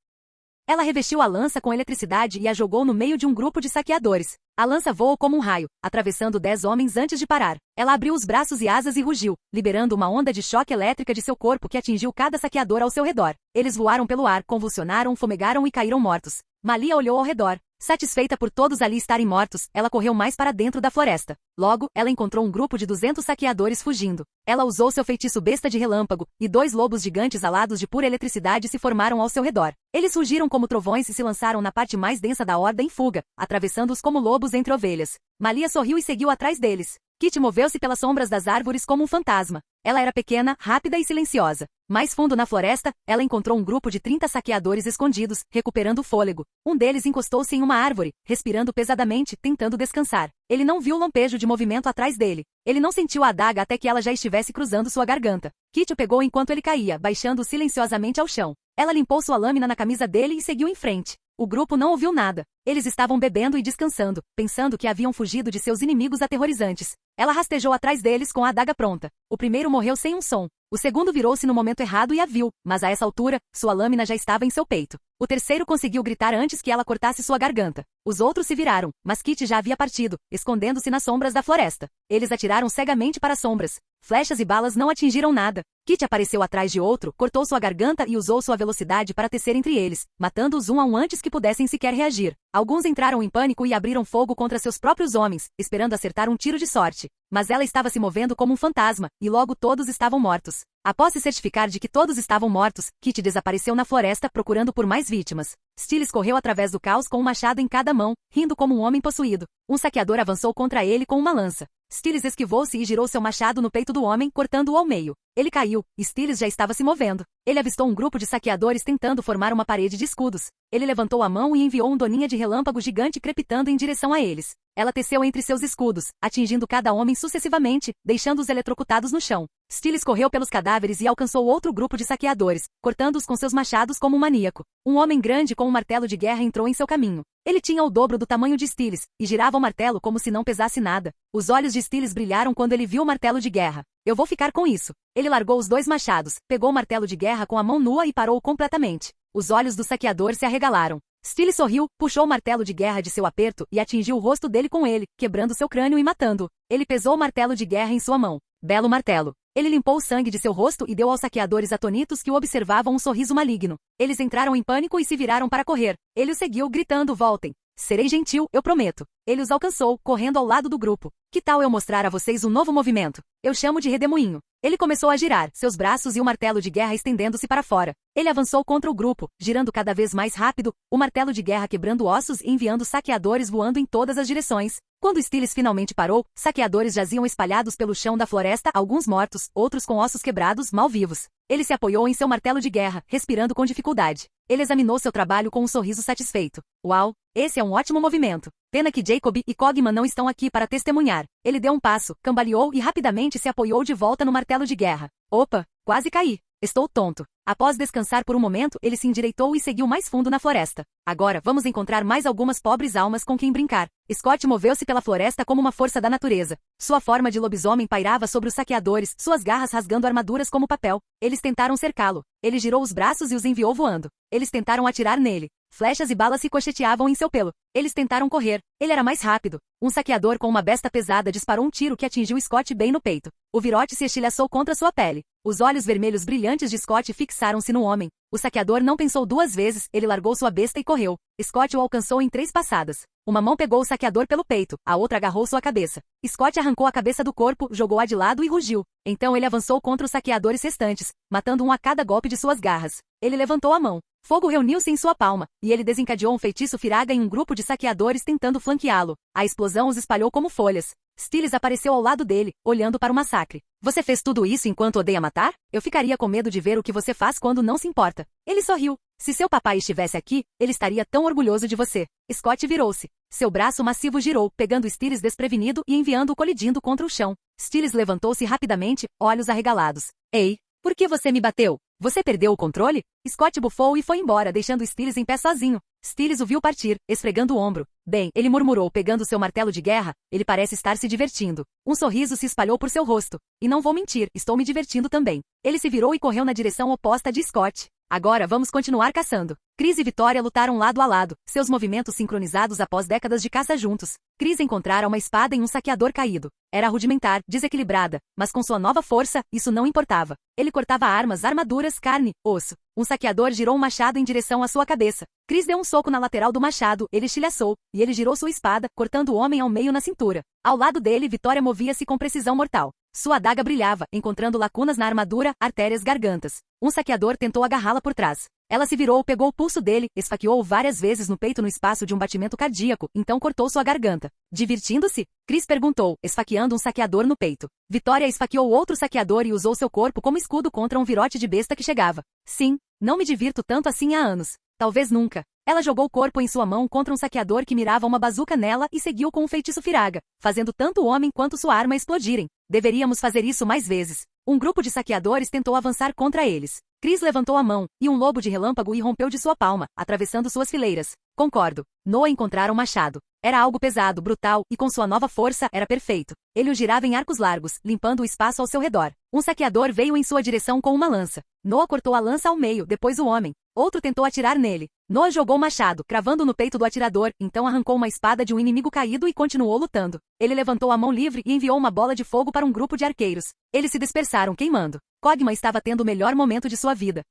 Speaker 2: Ela revestiu a lança com eletricidade e a jogou no meio de um grupo de saqueadores. A lança voou como um raio, atravessando 10 homens antes de parar. Ela abriu os braços e asas e rugiu, liberando uma onda de choque elétrica de seu corpo que atingiu cada saqueador ao seu redor. Eles voaram pelo ar, convulsionaram, fumegaram e caíram mortos. Malia olhou ao redor. Satisfeita por todos ali estarem mortos, ela correu mais para dentro da floresta. Logo, ela encontrou um grupo de 200 saqueadores fugindo. Ela usou seu feitiço besta de relâmpago, e 2 lobos gigantes alados de pura eletricidade se formaram ao seu redor. Eles rugiram como trovões e se lançaram na parte mais densa da horda em fuga, atravessando-os como lobos entre ovelhas. Malia sorriu e seguiu atrás deles. Kitty moveu-se pelas sombras das árvores como um fantasma. Ela era pequena, rápida e silenciosa. Mais fundo na floresta, ela encontrou um grupo de 30 saqueadores escondidos, recuperando o fôlego. Um deles encostou-se em uma árvore, respirando pesadamente, tentando descansar. Ele não viu o lampejo de movimento atrás dele. Ele não sentiu a adaga até que ela já estivesse cruzando sua garganta. Kitty o pegou enquanto ele caía, baixando-o silenciosamente ao chão. Ela limpou sua lâmina na camisa dele e seguiu em frente. O grupo não ouviu nada. Eles estavam bebendo e descansando, pensando que haviam fugido de seus inimigos aterrorizantes. Ela rastejou atrás deles com a adaga pronta. O primeiro morreu sem um som. O segundo virou-se no momento errado e a viu, mas a essa altura, sua lâmina já estava em seu peito. O terceiro conseguiu gritar antes que ela cortasse sua garganta. Os outros se viraram, mas Kitty já havia partido, escondendo-se nas sombras da floresta. Eles atiraram cegamente para as sombras. Flechas e balas não atingiram nada. Kitty apareceu atrás de outro, cortou sua garganta e usou sua velocidade para tecer entre eles, matando-os um a um antes que pudessem sequer reagir. Alguns entraram em pânico e abriram fogo contra seus próprios homens, esperando acertar um tiro de sorte. Mas ela estava se movendo como um fantasma, e logo todos estavam mortos. Após se certificar de que todos estavam mortos, Kitty desapareceu na floresta procurando por mais vítimas. Stiles correu através do caos com um machado em cada mão, rindo como um homem possuído. Um saqueador avançou contra ele com uma lança. Styles esquivou-se e girou seu machado no peito do homem, cortando-o ao meio. Ele caiu, e Styles já estava se movendo. Ele avistou um grupo de saqueadores tentando formar uma parede de escudos. Ele levantou a mão e enviou um doninha de relâmpago gigante crepitando em direção a eles. Ela teceu entre seus escudos, atingindo cada homem sucessivamente, deixando-os eletrocutados no chão. Styles correu pelos cadáveres e alcançou outro grupo de saqueadores, cortando-os com seus machados como um maníaco. Um homem grande com um martelo de guerra entrou em seu caminho. Ele tinha o dobro do tamanho de Styles, e girava o martelo como se não pesasse nada. Os olhos de Styles brilharam quando ele viu o martelo de guerra. Eu vou ficar com isso. Ele largou os 2 machados, pegou o martelo de guerra com a mão nua e parou completamente. Os olhos do saqueador se arregalaram. Styles sorriu, puxou o martelo de guerra de seu aperto e atingiu o rosto dele com ele, quebrando seu crânio e matando-o. Ele pesou o martelo de guerra em sua mão. Belo martelo. Ele limpou o sangue de seu rosto e deu aos saqueadores atonitos que o observavam um sorriso maligno. Eles entraram em pânico e se viraram para correr. Ele os seguiu gritando: voltem. Serei gentil, eu prometo. Ele os alcançou, correndo ao lado do grupo. Que tal eu mostrar a vocês um novo movimento? Eu chamo de redemoinho. Ele começou a girar, seus braços e o martelo de guerra estendendo-se para fora. Ele avançou contra o grupo, girando cada vez mais rápido, o martelo de guerra quebrando ossos e enviando saqueadores voando em todas as direções. Quando Styles finalmente parou, saqueadores jaziam espalhados pelo chão da floresta, alguns mortos, outros com ossos quebrados, mal vivos. Ele se apoiou em seu martelo de guerra, respirando com dificuldade. Ele examinou seu trabalho com um sorriso satisfeito. Uau! Esse é um ótimo movimento. Pena que Jacob e Cogman não estão aqui para testemunhar. Ele deu um passo, cambaleou e rapidamente se apoiou de volta no martelo de guerra. Opa, quase caí. Estou tonto. Após descansar por um momento, ele se endireitou e seguiu mais fundo na floresta. Agora, vamos encontrar mais algumas pobres almas com quem brincar. Scott moveu-se pela floresta como uma força da natureza. Sua forma de lobisomem pairava sobre os saqueadores, suas garras rasgando armaduras como papel. Eles tentaram cercá-lo. Ele girou os braços e os enviou voando. Eles tentaram atirar nele. Flechas e balas ricocheteavam em seu pelo. Eles tentaram correr. Ele era mais rápido. Um saqueador com uma besta pesada disparou um tiro que atingiu Scott bem no peito. O virote se estilhaçou contra sua pele. Os olhos vermelhos brilhantes de Scott fixaram-se no homem. O saqueador não pensou 2 vezes, ele largou sua besta e correu. Scott o alcançou em 3 passadas. Uma mão pegou o saqueador pelo peito, a outra agarrou sua cabeça. Scott arrancou a cabeça do corpo, jogou-a de lado e rugiu. Então ele avançou contra os saqueadores restantes, matando um a cada golpe de suas garras. Ele levantou a mão. Fogo reuniu-se em sua palma, e ele desencadeou um feitiço firaga em um grupo de saqueadores tentando flanqueá-lo. A explosão os espalhou como folhas. Styles apareceu ao lado dele, olhando para o massacre. Você fez tudo isso enquanto odeia matar? Eu ficaria com medo de ver o que você faz quando não se importa. Ele sorriu. Se seu papai estivesse aqui, ele estaria tão orgulhoso de você. Scott virou-se. Seu braço massivo girou, pegando Styles desprevenido e enviando-o colidindo contra o chão. Styles levantou-se rapidamente, olhos arregalados. Ei, por que você me bateu? Você perdeu o controle? Scott bufou e foi embora, deixando Styles em pé sozinho. Styles o viu partir, esfregando o ombro. Bem, ele murmurou, pegando seu martelo de guerra, ele parece estar se divertindo. Um sorriso se espalhou por seu rosto. E não vou mentir, estou me divertindo também. Ele se virou e correu na direção oposta de Scott. Agora vamos continuar caçando. Chris e Vitória lutaram lado a lado, seus movimentos sincronizados após décadas de caça juntos. Chris encontrara uma espada em um saqueador caído. Era rudimentar, desequilibrada, mas com sua nova força, isso não importava. Ele cortava armas, armaduras, carne, osso. Um saqueador girou um machado em direção à sua cabeça. Chris deu um soco na lateral do machado, ele estilhaçou, e ele girou sua espada, cortando o homem ao meio na cintura. Ao lado dele, Vitória movia-se com precisão mortal. Sua adaga brilhava, encontrando lacunas na armadura, artérias, gargantas. Um saqueador tentou agarrá-la por trás. Ela se virou, pegou o pulso dele, esfaqueou-o várias vezes no peito no espaço de um batimento cardíaco, então cortou sua garganta. Divertindo-se? Chris perguntou, esfaqueando um saqueador no peito. Vitória esfaqueou outro saqueador e usou seu corpo como escudo contra um virote de besta que chegava. Sim, não me divirto tanto assim há anos. Talvez nunca. Ela jogou o corpo em sua mão contra um saqueador que mirava uma bazuca nela e seguiu com um feitiço firaga, fazendo tanto o homem quanto sua arma explodirem. Deveríamos fazer isso mais vezes. Um grupo de saqueadores tentou avançar contra eles. Chris levantou a mão, e um lobo de relâmpago irrompeu de sua palma, atravessando suas fileiras. Concordo. Noah encontrara um machado. Era algo pesado, brutal, e com sua nova força, era perfeito. Ele o girava em arcos largos, limpando o espaço ao seu redor. Um saqueador veio em sua direção com uma lança. Noah cortou a lança ao meio, depois o homem. Outro tentou atirar nele. Noah jogou o machado, cravando no peito do atirador, então arrancou uma espada de um inimigo caído e continuou lutando. Ele levantou a mão livre e enviou uma bola de fogo para um grupo de arqueiros. Eles se dispersaram, queimando. Cogman estava tendo o melhor momento de sua vida.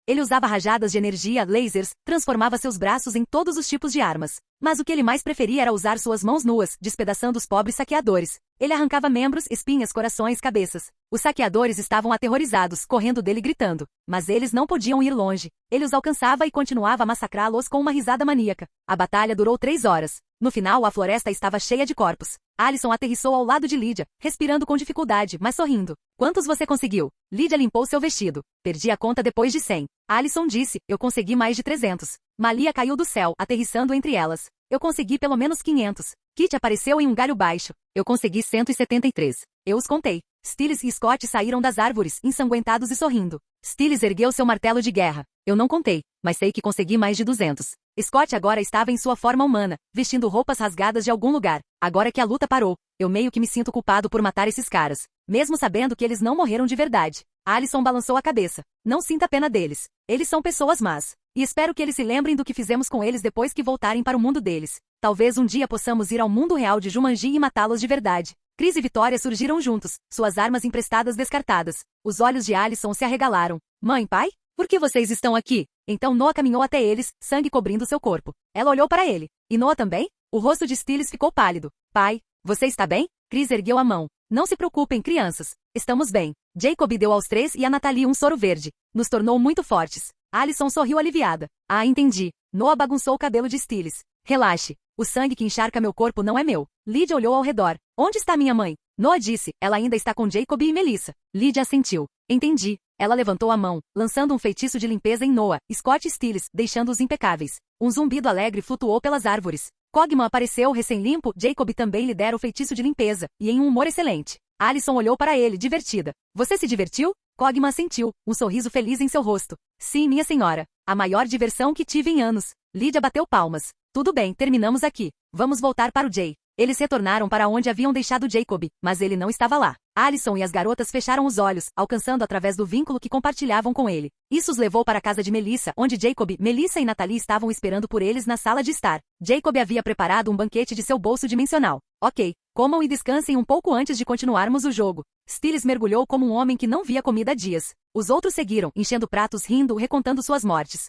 Speaker 2: Ele usava rajadas de energia, lasers, transformava seus braços em todos os tipos de armas. Mas o que ele mais preferia era usar suas mãos nuas, despedaçando os pobres saqueadores. Ele arrancava membros, espinhas, corações, cabeças. Os saqueadores estavam aterrorizados, correndo dele gritando. Mas eles não podiam ir longe. Ele os alcançava e continuava a massacrá-los com uma risada maníaca. A batalha durou 3 horas. No final, a floresta estava cheia de corpos. Alison aterrissou ao lado de Lydia, respirando com dificuldade, mas sorrindo. Quantos você conseguiu? Lydia limpou seu vestido. Perdi a conta depois de 100. Alison disse, eu consegui mais de 300. Malia caiu do céu, aterrissando entre elas. Eu consegui pelo menos 500. Kit apareceu em um galho baixo. Eu consegui 173. Eu os contei. Stiles e Scott saíram das árvores, ensanguentados e sorrindo. Stiles ergueu seu martelo de guerra. Eu não contei, mas sei que consegui mais de 200. Scott agora estava em sua forma humana, vestindo roupas rasgadas de algum lugar. Agora que a luta parou, eu meio que me sinto culpado por matar esses caras, mesmo sabendo que eles não morreram de verdade. Alison balançou a cabeça. Não sinta pena deles. Eles são pessoas más. E espero que eles se lembrem do que fizemos com eles depois que voltarem para o mundo deles. Talvez um dia possamos ir ao mundo real de Jumanji e matá-los de verdade. Chris e Vitória surgiram juntos, suas armas emprestadas descartadas. Os olhos de Alison se arregalaram. Mãe, pai? Por que vocês estão aqui? Então Noah caminhou até eles, sangue cobrindo seu corpo. Ela olhou para ele. E Noah também? O rosto de Stiles ficou pálido. Pai, você está bem? Chris ergueu a mão. Não se preocupem, crianças. Estamos bem. Jacob deu aos 3 e a Natalie um soro verde. Nos tornou muito fortes. Alison sorriu aliviada. Ah, entendi. Noah bagunçou o cabelo de Stiles. Relaxe. O sangue que encharca meu corpo não é meu. Lydia olhou ao redor. Onde está minha mãe? Noah disse. Ela ainda está com Jacob e Melissa. Lydia assentiu. Entendi. Ela levantou a mão, lançando um feitiço de limpeza em Noah, Scott e Stiles, deixando-os impecáveis. Um zumbido alegre flutuou pelas árvores. Cogman apareceu recém-limpo, Jacob também lhe dera o feitiço de limpeza, e em um humor excelente. Alison olhou para ele, divertida. Você se divertiu? Cogman assentiu, um sorriso feliz em seu rosto. Sim, minha senhora. A maior diversão que tive em anos. Lydia bateu palmas. Tudo bem, terminamos aqui. Vamos voltar para o Jay. Eles retornaram para onde haviam deixado Jacob, mas ele não estava lá. Alison e as garotas fecharam os olhos, alcançando através do vínculo que compartilhavam com ele. Isso os levou para a casa de Melissa, onde Jacob, Melissa e Natalie estavam esperando por eles na sala de estar. Jacob havia preparado um banquete de seu bolso dimensional. Ok, comam e descansem um pouco antes de continuarmos o jogo. Stiles mergulhou como um homem que não via comida há dias. Os outros seguiram, enchendo pratos, rindo, recontando suas mortes.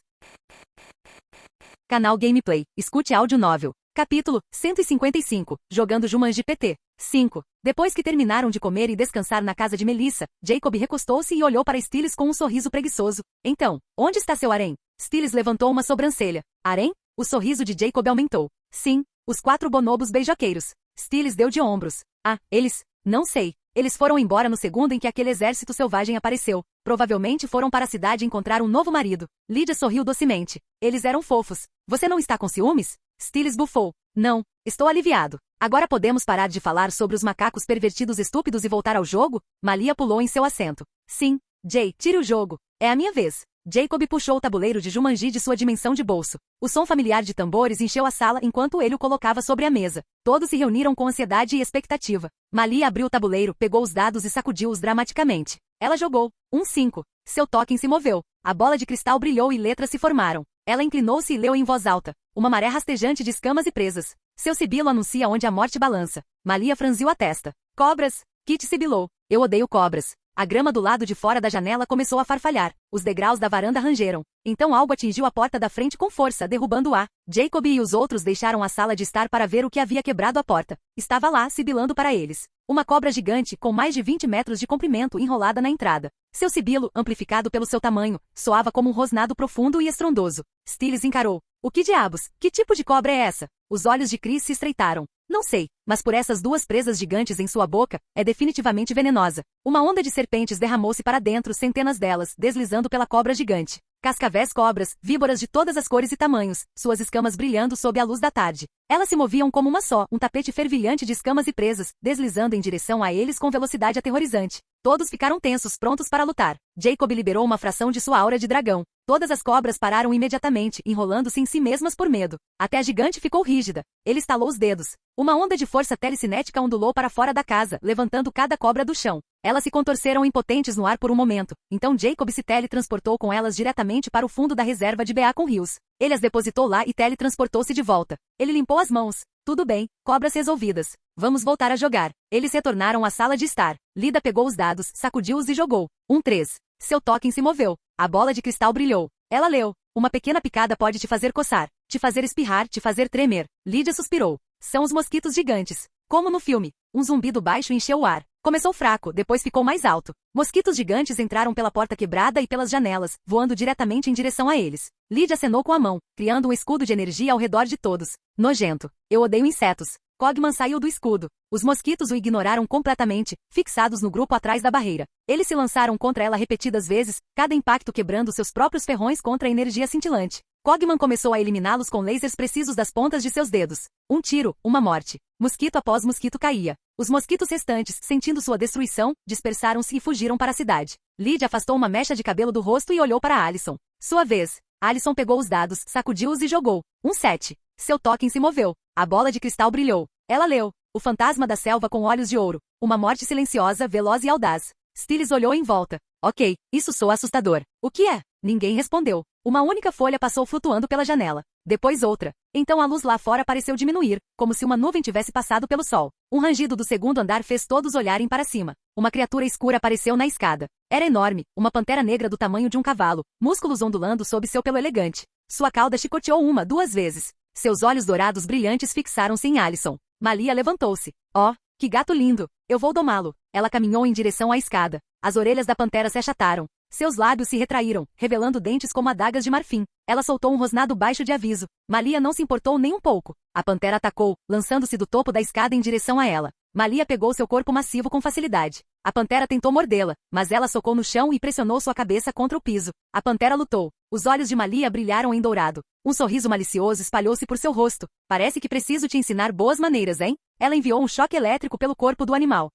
Speaker 2: Canal Gameplay. Escute áudio novel. Capítulo 155. Jogando Jumanji PT. 5. Depois que terminaram de comer e descansar na casa de Melissa, Jacob recostou-se e olhou para Stiles com um sorriso preguiçoso. Então, onde está seu harém? Stiles levantou uma sobrancelha. Harém? O sorriso de Jacob aumentou. Sim, os 4 bonobos beijoqueiros. Stiles deu de ombros. Ah, eles? Não sei. Eles foram embora no segundo em que aquele exército selvagem apareceu. Provavelmente foram para a cidade encontrar um novo marido. Lydia sorriu docemente. Eles eram fofos. Você não está com ciúmes? Stiles bufou. Não, estou aliviado. Agora podemos parar de falar sobre os macacos pervertidos estúpidos e voltar ao jogo? Malia pulou em seu assento. Sim, Jay, tire o jogo. É a minha vez. Jacob puxou o tabuleiro de Jumanji de sua dimensão de bolso. O som familiar de tambores encheu a sala enquanto ele o colocava sobre a mesa. Todos se reuniram com ansiedade e expectativa. Malia abriu o tabuleiro, pegou os dados e sacudiu-os dramaticamente. Ela jogou. 5. Seu token se moveu. A bola de cristal brilhou e letras se formaram. Ela inclinou-se e leu em voz alta. Uma maré rastejante de escamas e presas. Seu sibilo anuncia onde a morte balança. Malia franziu a testa. Cobras. Kit sibilou. Eu odeio cobras. A grama do lado de fora da janela começou a farfalhar. Os degraus da varanda rangeram. Então algo atingiu a porta da frente com força, derrubando-a. Jacob e os outros deixaram a sala de estar para ver o que havia quebrado a porta. Estava lá, sibilando para eles. Uma cobra gigante, com mais de 20 metros de comprimento, enrolada na entrada. Seu sibilo, amplificado pelo seu tamanho, soava como um rosnado profundo e estrondoso. Stiles encarou. O que diabos? Que tipo de cobra é essa? Os olhos de Chris se estreitaram. Não sei, mas por essas 2 presas gigantes em sua boca, é definitivamente venenosa. Uma onda de serpentes derramou-se para dentro, centenas delas, deslizando pela cobra gigante. Cascavéis cobras, víboras de todas as cores e tamanhos, suas escamas brilhando sob a luz da tarde. Elas se moviam como uma só, um tapete fervilhante de escamas e presas, deslizando em direção a eles com velocidade aterrorizante. Todos ficaram tensos, prontos para lutar. Jacob liberou uma fração de sua aura de dragão. Todas as cobras pararam imediatamente, enrolando-se em si mesmas por medo. Até a gigante ficou rígida. Ele estalou os dedos. Uma onda de força telecinética ondulou para fora da casa, levantando cada cobra do chão. Elas se contorceram impotentes no ar por um momento. Então Jacob se teletransportou com elas diretamente para o fundo da reserva de Beacon Hills. Ele as depositou lá e teletransportou-se de volta. Ele limpou as mãos. Tudo bem, cobras resolvidas. Vamos voltar a jogar. Eles retornaram à sala de estar. Lydia pegou os dados, sacudiu-os e jogou. 3. Seu token se moveu. A bola de cristal brilhou. Ela leu. Uma pequena picada pode te fazer coçar. Te fazer espirrar, te fazer tremer. Lídia suspirou. São os mosquitos gigantes. Como no filme. Um zumbido baixo encheu o ar. Começou fraco, depois ficou mais alto. Mosquitos gigantes entraram pela porta quebrada e pelas janelas, voando diretamente em direção a eles. Lídia acenou com a mão, criando um escudo de energia ao redor de todos. Nojento. Eu odeio insetos. Cogman saiu do escudo. Os mosquitos o ignoraram completamente, fixados no grupo atrás da barreira. Eles se lançaram contra ela repetidas vezes, cada impacto quebrando seus próprios ferrões contra a energia cintilante. Cogman começou a eliminá-los com lasers precisos das pontas de seus dedos. Um tiro, uma morte. Mosquito após mosquito caía. Os mosquitos restantes, sentindo sua destruição, dispersaram-se e fugiram para a cidade. Lídia afastou uma mecha de cabelo do rosto e olhou para Alison. Sua vez. Alison pegou os dados, sacudiu-os e jogou. 7. Seu token se moveu. A bola de cristal brilhou. Ela leu. O fantasma da selva com olhos de ouro. Uma morte silenciosa, veloz e audaz. Stiles olhou em volta. Ok, isso soa assustador. O que é? Ninguém respondeu. Uma única folha passou flutuando pela janela. Depois outra. Então a luz lá fora pareceu diminuir, como se uma nuvem tivesse passado pelo sol. Um rangido do segundo andar fez todos olharem para cima. Uma criatura escura apareceu na escada. Era enorme, uma pantera negra do tamanho de um cavalo, músculos ondulando sob seu pelo elegante. Sua cauda chicoteou 2 vezes. Seus olhos dourados brilhantes fixaram-se em Alison. Malia levantou-se. Oh, que gato lindo! Eu vou domá-lo. Ela caminhou em direção à escada. As orelhas da pantera se achataram. Seus lábios se retraíram, revelando dentes como adagas de marfim. Ela soltou um rosnado baixo de aviso. Malia não se importou nem um pouco. A pantera atacou, lançando-se do topo da escada em direção a ela. Malia pegou seu corpo massivo com facilidade. A pantera tentou mordê-la, mas ela socou no chão e pressionou sua cabeça contra o piso. A pantera lutou. Os olhos de Malia brilharam em dourado. Um sorriso malicioso espalhou-se por seu rosto. Parece que preciso te ensinar boas maneiras, hein? Ela enviou um choque elétrico pelo corpo do animal.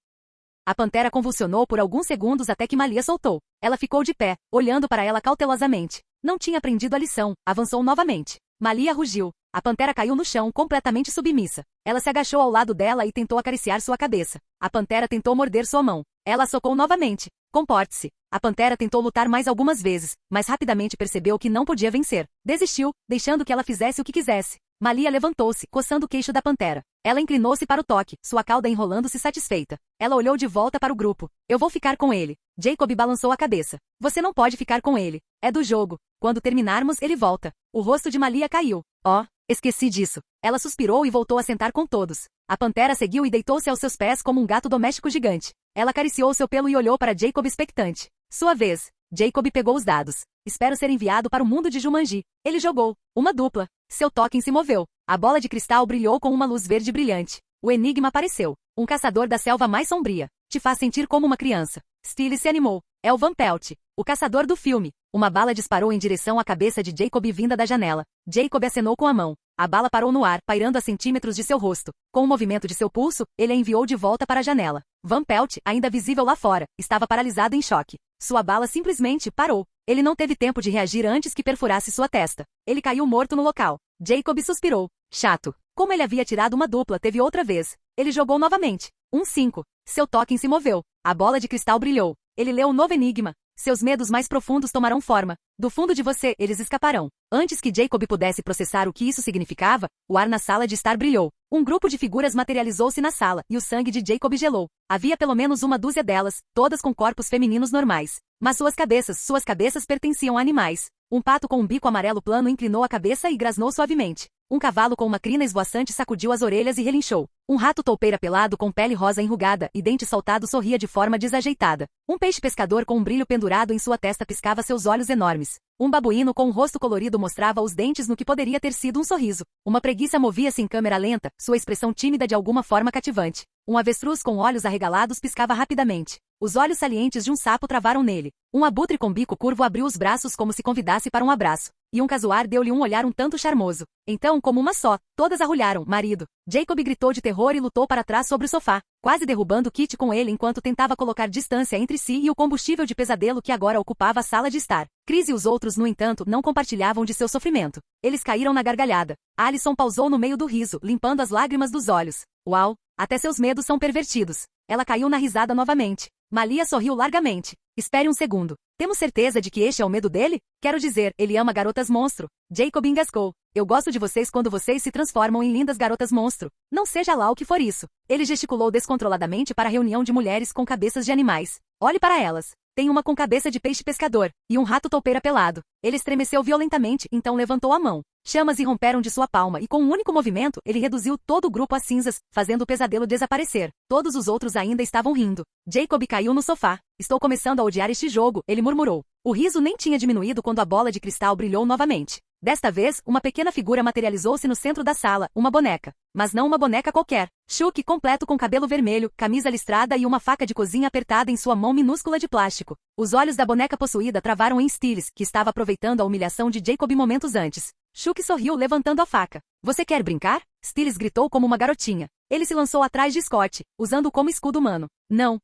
Speaker 2: A pantera convulsionou por alguns segundos até que Malia soltou. Ela ficou de pé, olhando para ela cautelosamente. Não tinha aprendido a lição. Avançou novamente. Malia rugiu. A pantera caiu no chão, completamente submissa. Ela se agachou ao lado dela e tentou acariciar sua cabeça. A pantera tentou morder sua mão. Ela a socou novamente. Comporte-se. A pantera tentou lutar mais algumas vezes, mas rapidamente percebeu que não podia vencer. Desistiu, deixando que ela fizesse o que quisesse. Malia levantou-se, coçando o queixo da pantera. Ela inclinou-se para o toque, sua cauda enrolando-se satisfeita. Ela olhou de volta para o grupo. Eu vou ficar com ele. Jacob balançou a cabeça. Você não pode ficar com ele. É do jogo. Quando terminarmos, ele volta. O rosto de Malia caiu. Oh, esqueci disso. Ela suspirou e voltou a sentar com todos. A pantera seguiu e deitou-se aos seus pés como um gato doméstico gigante. Ela acariciou seu pelo e olhou para Jacob expectante. Sua vez. Jacob pegou os dados. Espero ser enviado para o mundo de Jumanji. Ele jogou. Uma dupla. Seu token se moveu. A bola de cristal brilhou com uma luz verde brilhante. O enigma apareceu. Um caçador da selva mais sombria. Te faz sentir como uma criança. Stiles se animou. É o Van Pelt. O caçador do filme. Uma bala disparou em direção à cabeça de Jacob vinda da janela. Jacob acenou com a mão. A bala parou no ar, pairando a centímetros de seu rosto. Com o movimento de seu pulso, ele a enviou de volta para a janela. Van Pelt, ainda visível lá fora, estava paralisado em choque. Sua bala simplesmente parou. Ele não teve tempo de reagir antes que perfurasse sua testa. Ele caiu morto no local. Jacob suspirou. Chato. Como ele havia tirado uma dupla, teve outra vez. Ele jogou novamente. 5. Seu token se moveu. A bola de cristal brilhou. Ele leu um novo enigma. Seus medos mais profundos tomarão forma. Do fundo de você, eles escaparão. Antes que Jacob pudesse processar o que isso significava, o ar na sala de estar brilhou. Um grupo de figuras materializou-se na sala, e o sangue de Jacob gelou. Havia pelo menos uma dúzia delas, todas com corpos femininos normais. Mas suas cabeças pertenciam a animais. Um pato com um bico amarelo plano inclinou a cabeça e grasnou suavemente. Um cavalo com uma crina esvoaçante sacudiu as orelhas e relinchou. Um rato toupeira pelado com pele rosa enrugada e dente saltado sorria de forma desajeitada. Um peixe pescador com um brilho pendurado em sua testa piscava seus olhos enormes. Um babuíno com um rosto colorido mostrava os dentes no que poderia ter sido um sorriso. Uma preguiça movia-se em câmera lenta, sua expressão tímida de alguma forma cativante. Um avestruz com olhos arregalados piscava rapidamente. Os olhos salientes de um sapo travaram nele. Um abutre com bico curvo abriu os braços como se convidasse para um abraço. E um casuar deu-lhe um olhar um tanto charmoso. Então, como uma só, todas arrulharam, marido. Jacob gritou de terror e lutou para trás sobre o sofá, quase derrubando Kit com ele enquanto tentava colocar distância entre si e o combustível de pesadelo que agora ocupava a sala de estar. Chris e os outros, no entanto, não compartilhavam de seu sofrimento. Eles caíram na gargalhada. Alison pausou no meio do riso, limpando as lágrimas dos olhos. Uau! Até seus medos são pervertidos. Ela caiu na risada novamente. Malia sorriu largamente. Espere um segundo. Temos certeza de que este é o medo dele? Quero dizer, ele ama garotas monstro. Jacob engasgou. Eu gosto de vocês quando vocês se transformam em lindas garotas monstro. Não seja lá o que for isso. Ele gesticulou descontroladamente para a reunião de mulheres com cabeças de animais. Olhe para elas. Tem uma com cabeça de peixe pescador, e um rato toupeira pelado. Ele estremeceu violentamente, então levantou a mão. Chamas irromperam de sua palma e com um único movimento, ele reduziu todo o grupo a cinzas, fazendo o pesadelo desaparecer. Todos os outros ainda estavam rindo. Jacob caiu no sofá. Estou começando a odiar este jogo, ele murmurou. O riso nem tinha diminuído quando a bola de cristal brilhou novamente. Desta vez, uma pequena figura materializou-se no centro da sala, uma boneca. Mas não uma boneca qualquer. Chuck completo com cabelo vermelho, camisa listrada e uma faca de cozinha apertada em sua mão minúscula de plástico. Os olhos da boneca possuída travaram em Stiles, que estava aproveitando a humilhação de Jacob momentos antes. Chuck sorriu levantando a faca. Você quer brincar? Stiles gritou como uma garotinha. Ele se lançou atrás de Scott, usando-o como escudo humano. Não.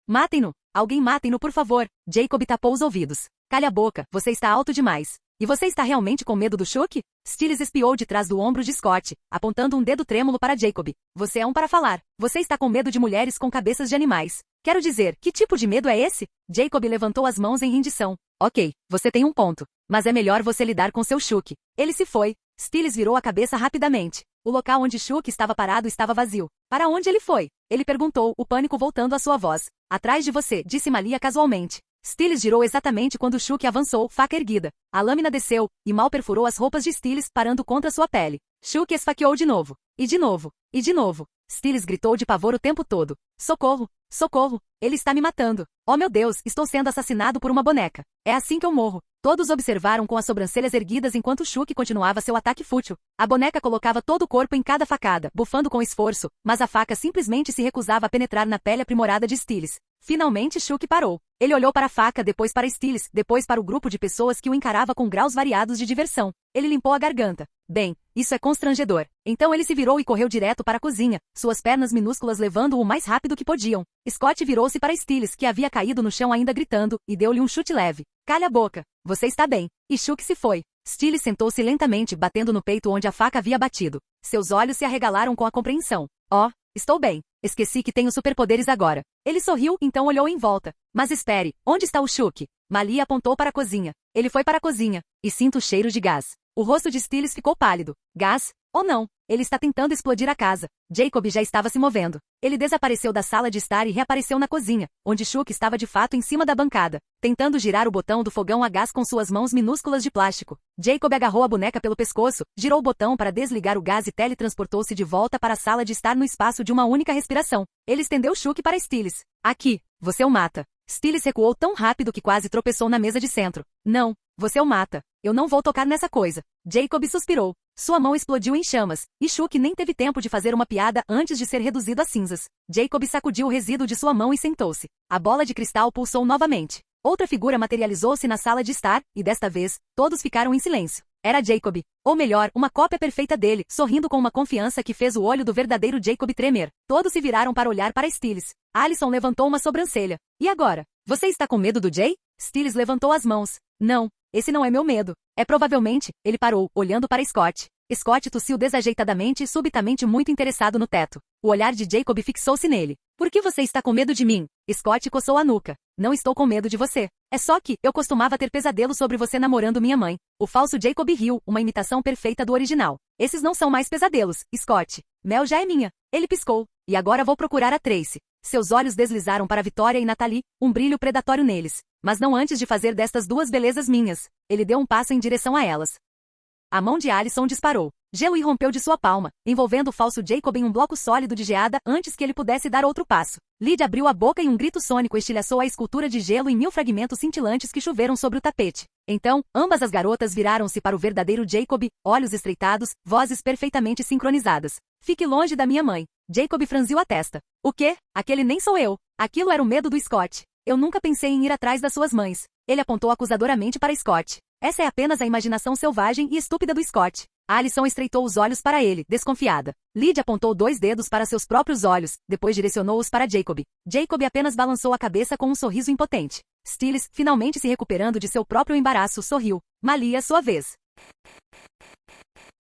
Speaker 2: Matem-no. Alguém matem-no, por favor. Jacob tapou os ouvidos. Calha a boca, você está alto demais. E você está realmente com medo do Chuck? Stiles espiou de trás do ombro de Scott, apontando um dedo trêmulo para Jacob. Você é um para falar. Você está com medo de mulheres com cabeças de animais. Quero dizer, que tipo de medo é esse? Jacob levantou as mãos em rendição. Ok, você tem um ponto. Mas é melhor você lidar com seu Chuck. Ele se foi. Stiles virou a cabeça rapidamente. O local onde Chuck estava parado estava vazio. Para onde ele foi? Ele perguntou, o pânico voltando à sua voz. Atrás de você, disse Malia casualmente. Stiles girou exatamente quando Chuck avançou, faca erguida. A lâmina desceu, e mal perfurou as roupas de Stiles, parando contra sua pele. Chuck esfaqueou de novo. E de novo. E de novo. Stiles gritou de pavor o tempo todo. Socorro! Socorro! Ele está me matando. Oh meu Deus, estou sendo assassinado por uma boneca. É assim que eu morro. Todos observaram com as sobrancelhas erguidas enquanto Chuck continuava seu ataque fútil. A boneca colocava todo o corpo em cada facada, bufando com esforço, mas a faca simplesmente se recusava a penetrar na pele aprimorada de Stiles. Finalmente Chuck parou. Ele olhou para a faca, depois para Stiles, depois para o grupo de pessoas que o encarava com graus variados de diversão. Ele limpou a garganta. Bem, isso é constrangedor. Então ele se virou e correu direto para a cozinha, suas pernas minúsculas levando-o o mais rápido que podiam. Scott virou-se para Stiles, que havia caído no chão ainda gritando, e deu-lhe um chute leve. Calha a boca. Você está bem. E Chuck se foi. Stiles sentou-se lentamente, batendo no peito onde a faca havia batido. Seus olhos se arregalaram com a compreensão. Oh, estou bem. Esqueci que tenho superpoderes agora. Ele sorriu, então olhou em volta. Mas espere, onde está o Chuck? Malia apontou para a cozinha. Ele foi para a cozinha. E sinto o cheiro de gás. O rosto de Stiles ficou pálido. Gás? Oh não! Ele está tentando explodir a casa. Jacob já estava se movendo. Ele desapareceu da sala de estar e reapareceu na cozinha, onde Chuck estava de fato em cima da bancada, tentando girar o botão do fogão a gás com suas mãos minúsculas de plástico. Jacob agarrou a boneca pelo pescoço, girou o botão para desligar o gás e teletransportou-se de volta para a sala de estar no espaço de uma única respiração. Ele estendeu Chuck para Stiles. Aqui, você o mata. Stiles recuou tão rápido que quase tropeçou na mesa de centro. Não, você o mata. Eu não vou tocar nessa coisa. Jacob suspirou. Sua mão explodiu em chamas, e Chuck nem teve tempo de fazer uma piada antes de ser reduzido a cinzas. Jacob sacudiu o resíduo de sua mão e sentou-se. A bola de cristal pulsou novamente. Outra figura materializou-se na sala de estar, e desta vez, todos ficaram em silêncio. Era Jacob. Ou melhor, uma cópia perfeita dele, sorrindo com uma confiança que fez o olho do verdadeiro Jacob tremer. Todos se viraram para olhar para Stiles. Alison levantou uma sobrancelha. E agora? Você está com medo do Jay? Stiles levantou as mãos. Não. Esse não é meu medo. É provavelmente... Ele parou, olhando para Scott. Scott tossiu desajeitadamente e subitamente muito interessado no teto. O olhar de Jacob fixou-se nele. Por que você está com medo de mim? Scott coçou a nuca. Não estou com medo de você. É só que, eu costumava ter pesadelos sobre você namorando minha mãe. O falso Jacob riu, uma imitação perfeita do original. Esses não são mais pesadelos, Scott. Mel já é minha. Ele piscou. E agora vou procurar a Tracy. Seus olhos deslizaram para Victoria e Natalie, um brilho predatório neles. Mas não antes de fazer destas duas belezas minhas. Ele deu um passo em direção a elas. A mão de Alison disparou. Gelo irrompeu de sua palma, envolvendo o falso Jacob em um bloco sólido de geada antes que ele pudesse dar outro passo. Lyd abriu a boca e um grito sônico estilhaçou a escultura de gelo em 1000 fragmentos cintilantes que choveram sobre o tapete. Então, ambas as garotas viraram-se para o verdadeiro Jacob, olhos estreitados, vozes perfeitamente sincronizadas. Fique longe da minha mãe. Jacob franziu a testa. O quê? Aquele nem sou eu. Aquilo era o medo do Scott. Eu nunca pensei em ir atrás das suas mães. Ele apontou acusadoramente para Scott. Essa é apenas a imaginação selvagem e estúpida do Scott. Alison estreitou os olhos para ele, desconfiada. Lyd apontou 2 dedos para seus próprios olhos, depois direcionou-os para Jacob. Jacob apenas balançou a cabeça com um sorriso impotente. Stiles, finalmente se recuperando de seu próprio embaraço, sorriu. Malia, sua vez.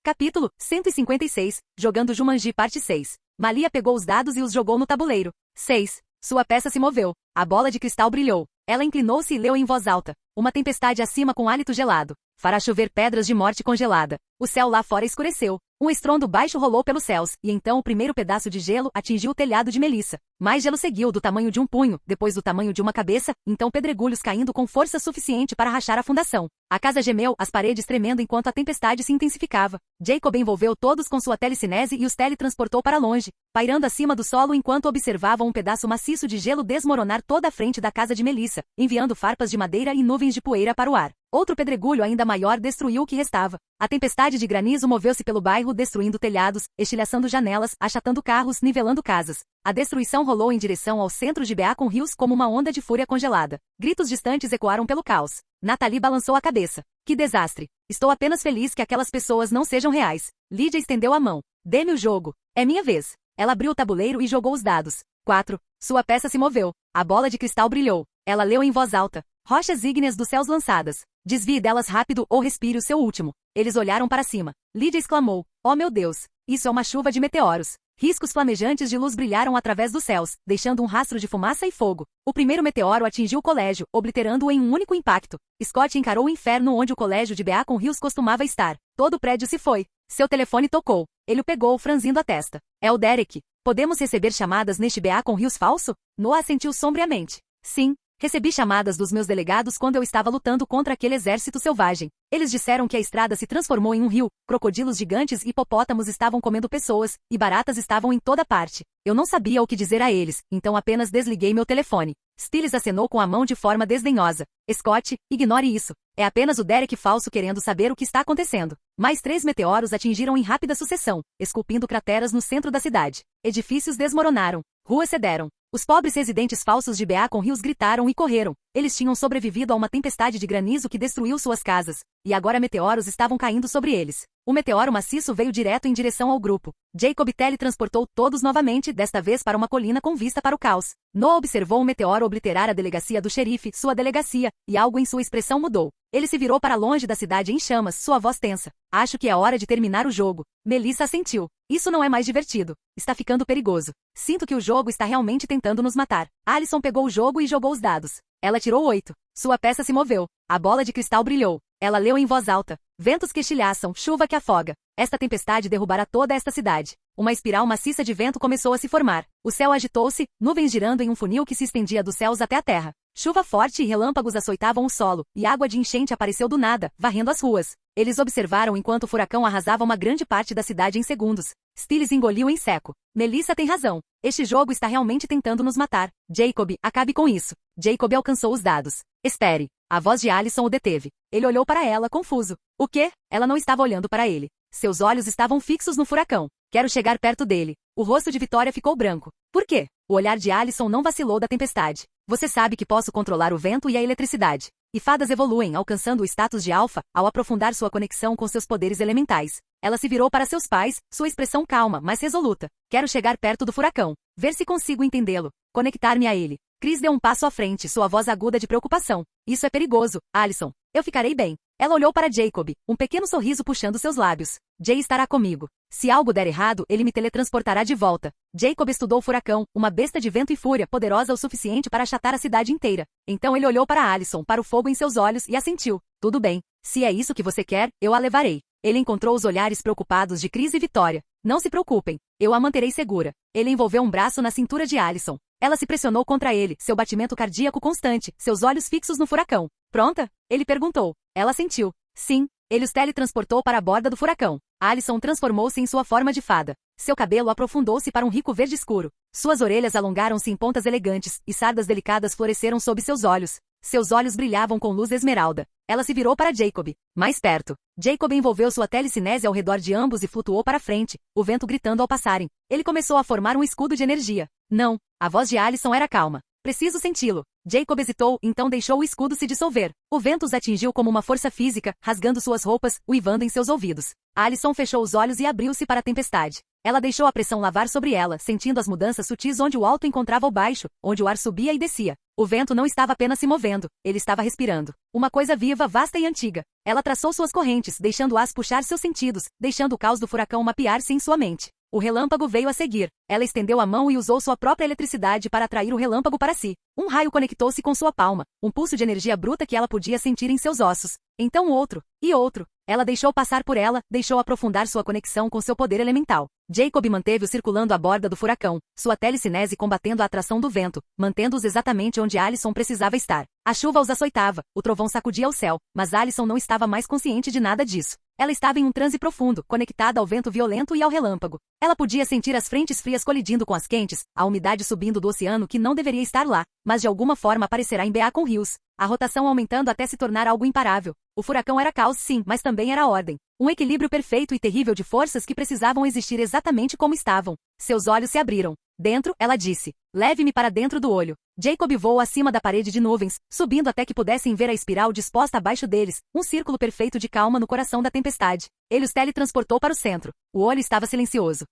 Speaker 2: Capítulo 156, Jogando Jumanji Parte 6. Malia pegou os dados e os jogou no tabuleiro. 6. Sua peça se moveu. A bola de cristal brilhou. Ela inclinou-se e leu em voz alta. Uma tempestade acima com hálito gelado. Fará chover pedras de morte congelada. O céu lá fora escureceu. Um estrondo baixo rolou pelos céus, e então o primeiro pedaço de gelo atingiu o telhado de Melissa. Mais gelo seguiu do tamanho de um punho, depois do tamanho de uma cabeça, então pedregulhos caindo com força suficiente para rachar a fundação. A casa gemeu, as paredes tremendo enquanto a tempestade se intensificava. Jacob envolveu todos com sua telecinese e os teletransportou para longe, pairando acima do solo enquanto observavam um pedaço maciço de gelo desmoronar toda a frente da casa de Melissa, enviando farpas de madeira e nuvens de poeira para o ar. Outro pedregulho ainda maior destruiu o que restava. A tempestade de granizo moveu-se pelo bairro, destruindo telhados, estilhaçando janelas, achatando carros, nivelando casas. A destruição rolou em direção ao centro de Beacon Hills como uma onda de fúria congelada. Gritos distantes ecoaram pelo caos. Natalie balançou a cabeça. Que desastre! Estou apenas feliz que aquelas pessoas não sejam reais. Lydia estendeu a mão. Dê-me o jogo. É minha vez. Ela abriu o tabuleiro e jogou os dados. 4. Sua peça se moveu. A bola de cristal brilhou. Ela leu em voz alta. Rochas ígneas dos céus lançadas. Desvie delas rápido ou respire o seu último. Eles olharam para cima. Lydia exclamou. Oh meu Deus! Isso é uma chuva de meteoros. Riscos flamejantes de luz brilharam através dos céus, deixando um rastro de fumaça e fogo. O primeiro meteoro atingiu o colégio, obliterando-o em um único impacto. Scott encarou o inferno onde o colégio de Beacon Hills costumava estar. Todo o prédio se foi. Seu telefone tocou. Ele o pegou, franzindo a testa. É o Derek. Podemos receber chamadas neste Beacon Hills falso? Noah assentiu sombriamente. Sim. Recebi chamadas dos meus delegados quando eu estava lutando contra aquele exército selvagem. Eles disseram que a estrada se transformou em um rio, crocodilos gigantes e hipopótamos estavam comendo pessoas, e baratas estavam em toda parte. Eu não sabia o que dizer a eles, então apenas desliguei meu telefone. Stiles acenou com a mão de forma desdenhosa. Scott, ignore isso. É apenas o Derek falso querendo saber o que está acontecendo. Mais 3 meteoros atingiram em rápida sucessão, esculpindo crateras no centro da cidade. Edifícios desmoronaram. Ruas cederam. Os pobres residentes falsos de Beacon Hills gritaram e correram. Eles tinham sobrevivido a uma tempestade de granizo que destruiu suas casas. E agora meteoros estavam caindo sobre eles. O meteoro maciço veio direto em direção ao grupo. Jacob teletransportou todos novamente, desta vez para uma colina com vista para o caos. Noah observou o meteoro obliterar a delegacia do xerife, sua delegacia, e algo em sua expressão mudou. Ele se virou para longe da cidade em chamas, sua voz tensa. Acho que é hora de terminar o jogo. Melissa assentiu. Isso não é mais divertido. Está ficando perigoso. Sinto que o jogo está realmente tentando nos matar. Alison pegou o jogo e jogou os dados. Ela tirou 8. Sua peça se moveu. A bola de cristal brilhou. Ela leu em voz alta. Ventos que estilhaçam, chuva que afoga. Esta tempestade derrubará toda esta cidade. Uma espiral maciça de vento começou a se formar. O céu agitou-se, nuvens girando em um funil que se estendia dos céus até a terra. Chuva forte e relâmpagos açoitavam o solo, e água de enchente apareceu do nada, varrendo as ruas. Eles observaram enquanto o furacão arrasava uma grande parte da cidade em segundos. Stiles engoliu em seco. Melissa tem razão. Este jogo está realmente tentando nos matar. Jacob, acabe com isso. Jacob alcançou os dados. Espere. A voz de Alison o deteve. Ele olhou para ela, confuso. O quê? Ela não estava olhando para ele. Seus olhos estavam fixos no furacão. Quero chegar perto dele. O rosto de Vitória ficou branco. Por quê? O olhar de Alison não vacilou da tempestade. Você sabe que posso controlar o vento e a eletricidade. E fadas evoluem, alcançando o status de alfa, ao aprofundar sua conexão com seus poderes elementais. Ela se virou para seus pais, sua expressão calma, mas resoluta. Quero chegar perto do furacão. Ver se consigo entendê-lo. Conectar-me a ele. Chris deu um passo à frente, sua voz aguda de preocupação. Isso é perigoso, Alison. Eu ficarei bem. Ela olhou para Jacob, um pequeno sorriso puxando seus lábios. Jay estará comigo. Se algo der errado, ele me teletransportará de volta. Jacob estudou o furacão, uma besta de vento e fúria, poderosa o suficiente para achatar a cidade inteira. Então ele olhou para Alison, para o fogo em seus olhos e assentiu. Tudo bem. Se é isso que você quer, eu a levarei. Ele encontrou os olhares preocupados de Chris e Vitória. Não se preocupem. Eu a manterei segura. Ele envolveu um braço na cintura de Alison. Ela se pressionou contra ele, seu batimento cardíaco constante, seus olhos fixos no furacão. Pronta? Ele perguntou. Ela assentiu. Sim. Ele os teletransportou para a borda do furacão. Alison transformou-se em sua forma de fada. Seu cabelo aprofundou-se para um rico verde escuro. Suas orelhas alongaram-se em pontas elegantes, e sardas delicadas floresceram sob seus olhos. Seus olhos brilhavam com luz esmeralda. Ela se virou para Jacob. Mais perto. Jacob envolveu sua telecinese ao redor de ambos e flutuou para frente, o vento gritando ao passarem. Ele começou a formar um escudo de energia. Não. A voz de Alison era calma. Preciso senti-lo. Jacob hesitou, então deixou o escudo se dissolver. O vento os atingiu como uma força física, rasgando suas roupas, uivando em seus ouvidos. Alison fechou os olhos e abriu-se para a tempestade. Ela deixou a pressão lavar sobre ela, sentindo as mudanças sutis onde o alto encontrava o baixo, onde o ar subia e descia. O vento não estava apenas se movendo, ele estava respirando. Uma coisa viva, vasta e antiga. Ela traçou suas correntes, deixando-as puxar seus sentidos, deixando o caos do furacão mapear-se em sua mente. O relâmpago veio a seguir. Ela estendeu a mão e usou sua própria eletricidade para atrair o relâmpago para si. Um raio conectou-se com sua palma, um pulso de energia bruta que ela podia sentir em seus ossos. Então outro, e outro. Ela deixou passar por ela, deixou aprofundar sua conexão com seu poder elemental. Jacob manteve-o circulando à borda do furacão, sua telecinese combatendo a atração do vento, mantendo-os exatamente onde Alyson precisava estar. A chuva os açoitava, o trovão sacudia o céu, mas Alyson não estava mais consciente de nada disso. Ela estava em um transe profundo, conectada ao vento violento e ao relâmpago. Ela podia sentir as frentes frias colidindo com as quentes, a umidade subindo do oceano que não deveria estar lá, mas de alguma forma aparecerá em Ba com rios. A rotação aumentando até se tornar algo imparável. O furacão era caos sim, mas também era ordem. Um equilíbrio perfeito e terrível de forças que precisavam existir exatamente como estavam. Seus olhos se abriram. Dentro, ela disse, leve-me para dentro do olho. Jacob voou acima da parede de nuvens, subindo até que pudessem ver a espiral disposta abaixo deles, um círculo perfeito de calma no coração da tempestade. Ele os teletransportou para o centro. O olho estava silencioso.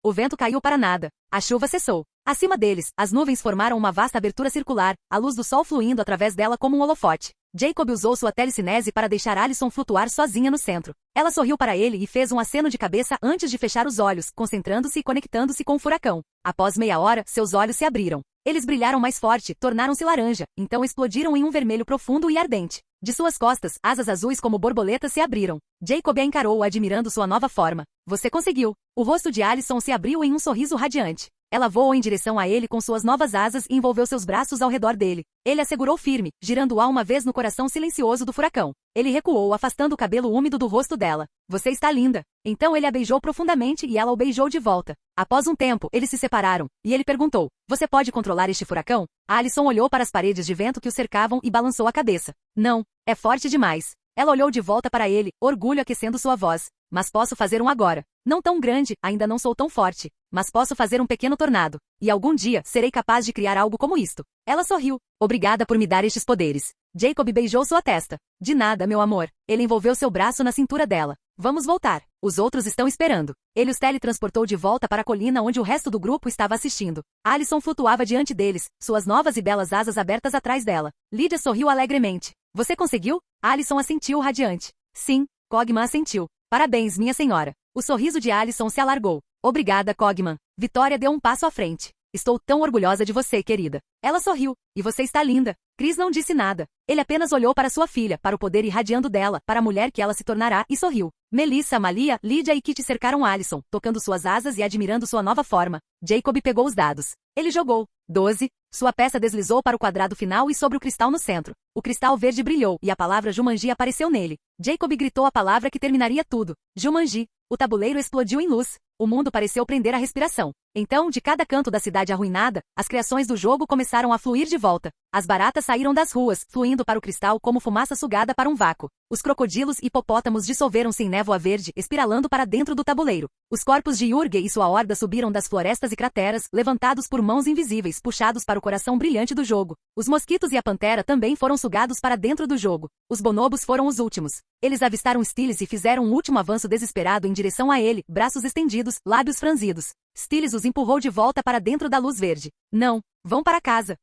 Speaker 2: O vento caiu para nada. A chuva cessou. Acima deles, as nuvens formaram uma vasta abertura circular, a luz do sol fluindo através dela como um holofote. Jacob usou sua telecinese para deixar Alyson flutuar sozinha no centro. Ela sorriu para ele e fez um aceno de cabeça antes de fechar os olhos, concentrando-se e conectando-se com o furacão. Após meia hora, seus olhos se abriram. Eles brilharam mais forte, tornaram-se laranja, então explodiram em um vermelho profundo e ardente. De suas costas, asas azuis como borboletas se abriram. Jacob a encarou, admirando sua nova forma. Você conseguiu. O rosto de Alyson se abriu em um sorriso radiante. Ela voou em direção a ele com suas novas asas e envolveu seus braços ao redor dele. Ele a segurou firme, girando-a uma vez no coração silencioso do furacão. Ele recuou, afastando o cabelo úmido do rosto dela. Você está linda. Então ele a beijou profundamente e ela o beijou de volta. Após um tempo, eles se separaram, e ele perguntou, você pode controlar este furacão? Alyson olhou para as paredes de vento que o cercavam e balançou a cabeça. Não, é forte demais. Ela olhou de volta para ele, orgulho aquecendo sua voz. Mas posso fazer um agora. Não tão grande, ainda não sou tão forte. Mas posso fazer um pequeno tornado. E algum dia, serei capaz de criar algo como isto. Ela sorriu. Obrigada por me dar estes poderes. Jacob beijou sua testa. De nada, meu amor. Ele envolveu seu braço na cintura dela. Vamos voltar. Os outros estão esperando. Ele os teletransportou de volta para a colina onde o resto do grupo estava assistindo. Alyson flutuava diante deles, suas novas e belas asas abertas atrás dela. Lydia sorriu alegremente. Você conseguiu? Alyson assentiu radiante. Sim, Cogman assentiu. Parabéns, minha senhora. O sorriso de Alyson se alargou. Obrigada, Cogman. Vitória deu um passo à frente. Estou tão orgulhosa de você, querida. Ela sorriu. E você está linda. Chris não disse nada. Ele apenas olhou para sua filha, para o poder irradiando dela, para a mulher que ela se tornará, e sorriu. Melissa, Malia, Lydia e Kitty cercaram Alyson, tocando suas asas e admirando sua nova forma. Jacob pegou os dados. Ele jogou. 12. Sua peça deslizou para o quadrado final e sobre o cristal no centro. O cristal verde brilhou e a palavra Jumanji apareceu nele. Jacob gritou a palavra que terminaria tudo. Jumanji. O tabuleiro explodiu em luz. O mundo pareceu prender a respiração. Então, de cada canto da cidade arruinada, as criações do jogo começaram a fluir de volta. As baratas saíram das ruas, fluindo para o cristal como fumaça sugada para um vácuo. Os crocodilos e hipopótamos dissolveram-se em névoa verde, espiralando para dentro do tabuleiro. Os corpos de Yurge e sua horda subiram das florestas e crateras, levantados por mãos invisíveis, puxados para o coração brilhante do jogo. Os mosquitos e a pantera também foram sugados para dentro do jogo. Os bonobos foram os últimos. Eles avistaram Stiles e fizeram um último avanço desesperado em direção a ele, braços estendidos, lábios franzidos. Stiles os empurrou de volta para dentro da luz verde. Não, vão para casa.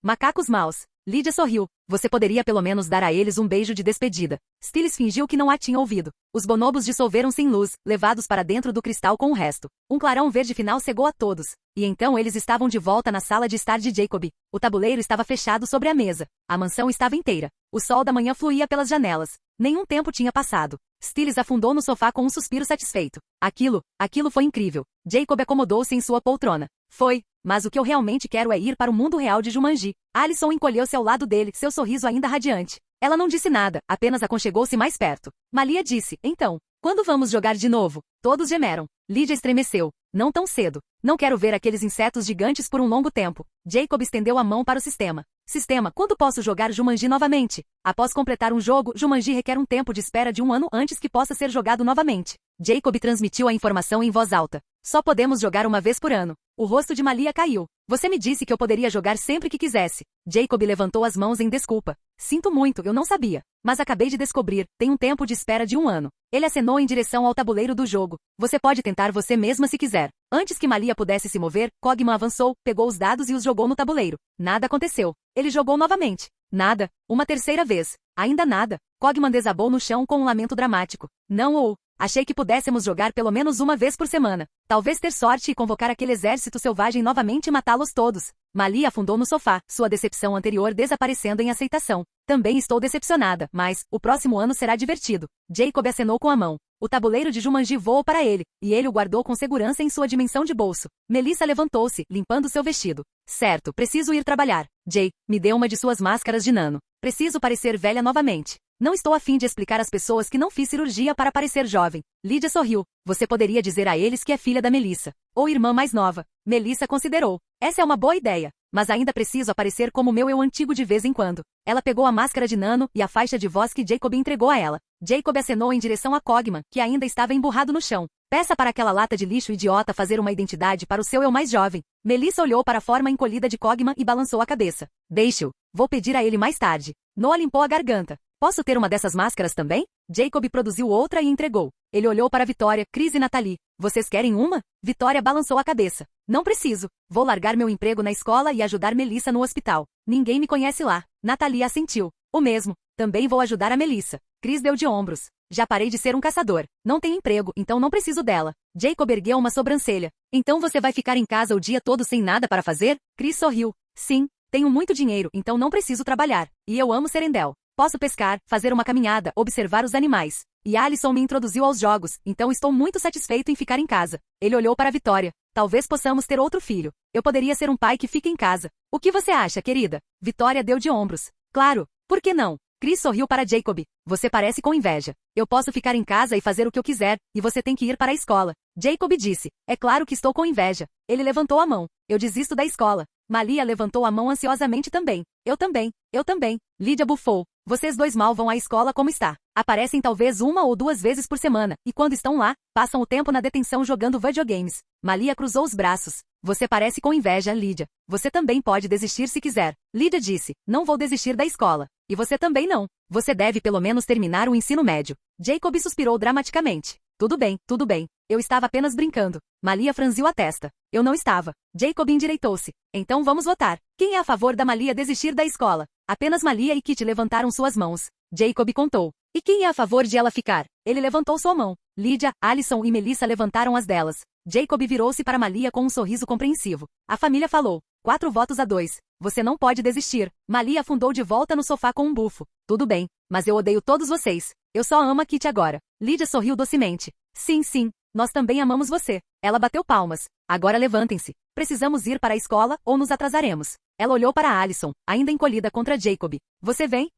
Speaker 2: Macacos maus. Lydia sorriu. Você poderia pelo menos dar a eles um beijo de despedida. Stiles fingiu que não a tinha ouvido. Os bonobos dissolveram-se em luz, levados para dentro do cristal com o resto. Um clarão verde final cegou a todos. E então eles estavam de volta na sala de estar de Jacob. O tabuleiro estava fechado sobre a mesa. A mansão estava inteira. O sol da manhã fluía pelas janelas. Nenhum tempo tinha passado. Stiles afundou no sofá com um suspiro satisfeito. Aquilo foi incrível. Jacob acomodou-se em sua poltrona. Foi, mas o que eu realmente quero é ir para o mundo real de Jumanji. Alyson encolheu-se ao lado dele, seu sorriso ainda radiante. Ela não disse nada, apenas aconchegou-se mais perto. Malia disse, então, quando vamos jogar de novo? Todos gemeram. Lydia estremeceu. Não tão cedo. Não quero ver aqueles insetos gigantes por um longo tempo. Jacob estendeu a mão para o sistema. Sistema, quando posso jogar Jumanji novamente? Após completar um jogo, Jumanji requer um tempo de espera de 1 ano antes que possa ser jogado novamente. Jacob transmitiu a informação em voz alta. Só podemos jogar uma vez por ano. O rosto de Malia caiu. Você me disse que eu poderia jogar sempre que quisesse. Jacob levantou as mãos em desculpa. Sinto muito, eu não sabia. Mas acabei de descobrir, tem um tempo de espera de 1 ano. Ele acenou em direção ao tabuleiro do jogo. Você pode tentar você mesma se quiser. Antes que Malia pudesse se mover, Cogman avançou, pegou os dados e os jogou no tabuleiro. Nada aconteceu. Ele jogou novamente. Nada. Uma terceira vez. Ainda nada. Cogman desabou no chão com um lamento dramático. Não ou... Achei que pudéssemos jogar pelo menos uma vez por semana. Talvez ter sorte e convocar aquele exército selvagem novamente e matá-los todos. Malia afundou no sofá, sua decepção anterior desaparecendo em aceitação. Também estou decepcionada, mas o próximo ano será divertido. Jacob acenou com a mão. O tabuleiro de Jumanji voou para ele, e ele o guardou com segurança em sua dimensão de bolso. Melissa levantou-se, limpando seu vestido. Certo, preciso ir trabalhar. Jay, me dê uma de suas máscaras de nano. Preciso parecer velha novamente. Não estou a fim de explicar às pessoas que não fiz cirurgia para parecer jovem. Lydia sorriu. Você poderia dizer a eles que é filha da Melissa. Ou irmã mais nova. Melissa considerou. Essa é uma boa ideia. Mas ainda preciso aparecer como meu eu antigo de vez em quando. Ela pegou a máscara de nano e a faixa de voz que Jacob entregou a ela. Jacob acenou em direção a Cogman, que ainda estava emburrado no chão. Peça para aquela lata de lixo idiota fazer uma identidade para o seu eu mais jovem. Melissa olhou para a forma encolhida de Cogman e balançou a cabeça. Deixe-o. Vou pedir a ele mais tarde. Noah limpou a garganta. Posso ter uma dessas máscaras também? Jacob produziu outra e entregou. Ele olhou para Vitória, Chris e Natalie. Vocês querem uma? Vitória balançou a cabeça. Não preciso. Vou largar meu emprego na escola e ajudar Melissa no hospital. Ninguém me conhece lá. Natalie assentiu. O mesmo. Também vou ajudar a Melissa. Chris deu de ombros. Já parei de ser um caçador. Não tenho emprego, então não preciso dela. Jacob ergueu uma sobrancelha. Então você vai ficar em casa o dia todo sem nada para fazer? Chris sorriu. Sim, tenho muito dinheiro, então não preciso trabalhar. E eu amo Serendel. Posso pescar, fazer uma caminhada, observar os animais. E Alison me introduziu aos jogos, então estou muito satisfeito em ficar em casa. Ele olhou para Vitória. Talvez possamos ter outro filho. Eu poderia ser um pai que fica em casa. O que você acha, querida? Vitória deu de ombros. Claro, por que não? Chris sorriu para Jacob. Você parece com inveja. Eu posso ficar em casa e fazer o que eu quiser, e você tem que ir para a escola. Jacob disse. É claro que estou com inveja. Ele levantou a mão. Eu desisto da escola. Malia levantou a mão ansiosamente também. Eu também. Eu também. Lydia bufou. Vocês dois mal vão à escola como está. Aparecem talvez 1 ou 2 vezes por semana, e quando estão lá, passam o tempo na detenção jogando videogames. Malia cruzou os braços. Você parece com inveja, Lydia. Você também pode desistir se quiser. Lydia disse. Não vou desistir da escola. E você também não. Você deve pelo menos terminar o ensino médio. Jacob suspirou dramaticamente. Tudo bem, tudo bem. Eu estava apenas brincando. Malia franziu a testa. Eu não estava. Jacob endireitou-se. Então vamos votar. Quem é a favor da Malia desistir da escola? Apenas Malia e Kit levantaram suas mãos. Jacob contou. E quem é a favor de ela ficar? Ele levantou sua mão. Lydia, Alison e Melissa levantaram as delas. Jacob virou-se para Malia com um sorriso compreensivo. A família falou. 4 votos a 2. Você não pode desistir. Malia afundou de volta no sofá com um bufo. Tudo bem, mas eu odeio todos vocês. Eu só amo a Kit agora. Lydia sorriu docemente. Sim, sim, nós também amamos você. Ela bateu palmas. Agora levantem-se. Precisamos ir para a escola ou nos atrasaremos. Ela olhou para Alison, ainda encolhida contra Jacob. Você vem?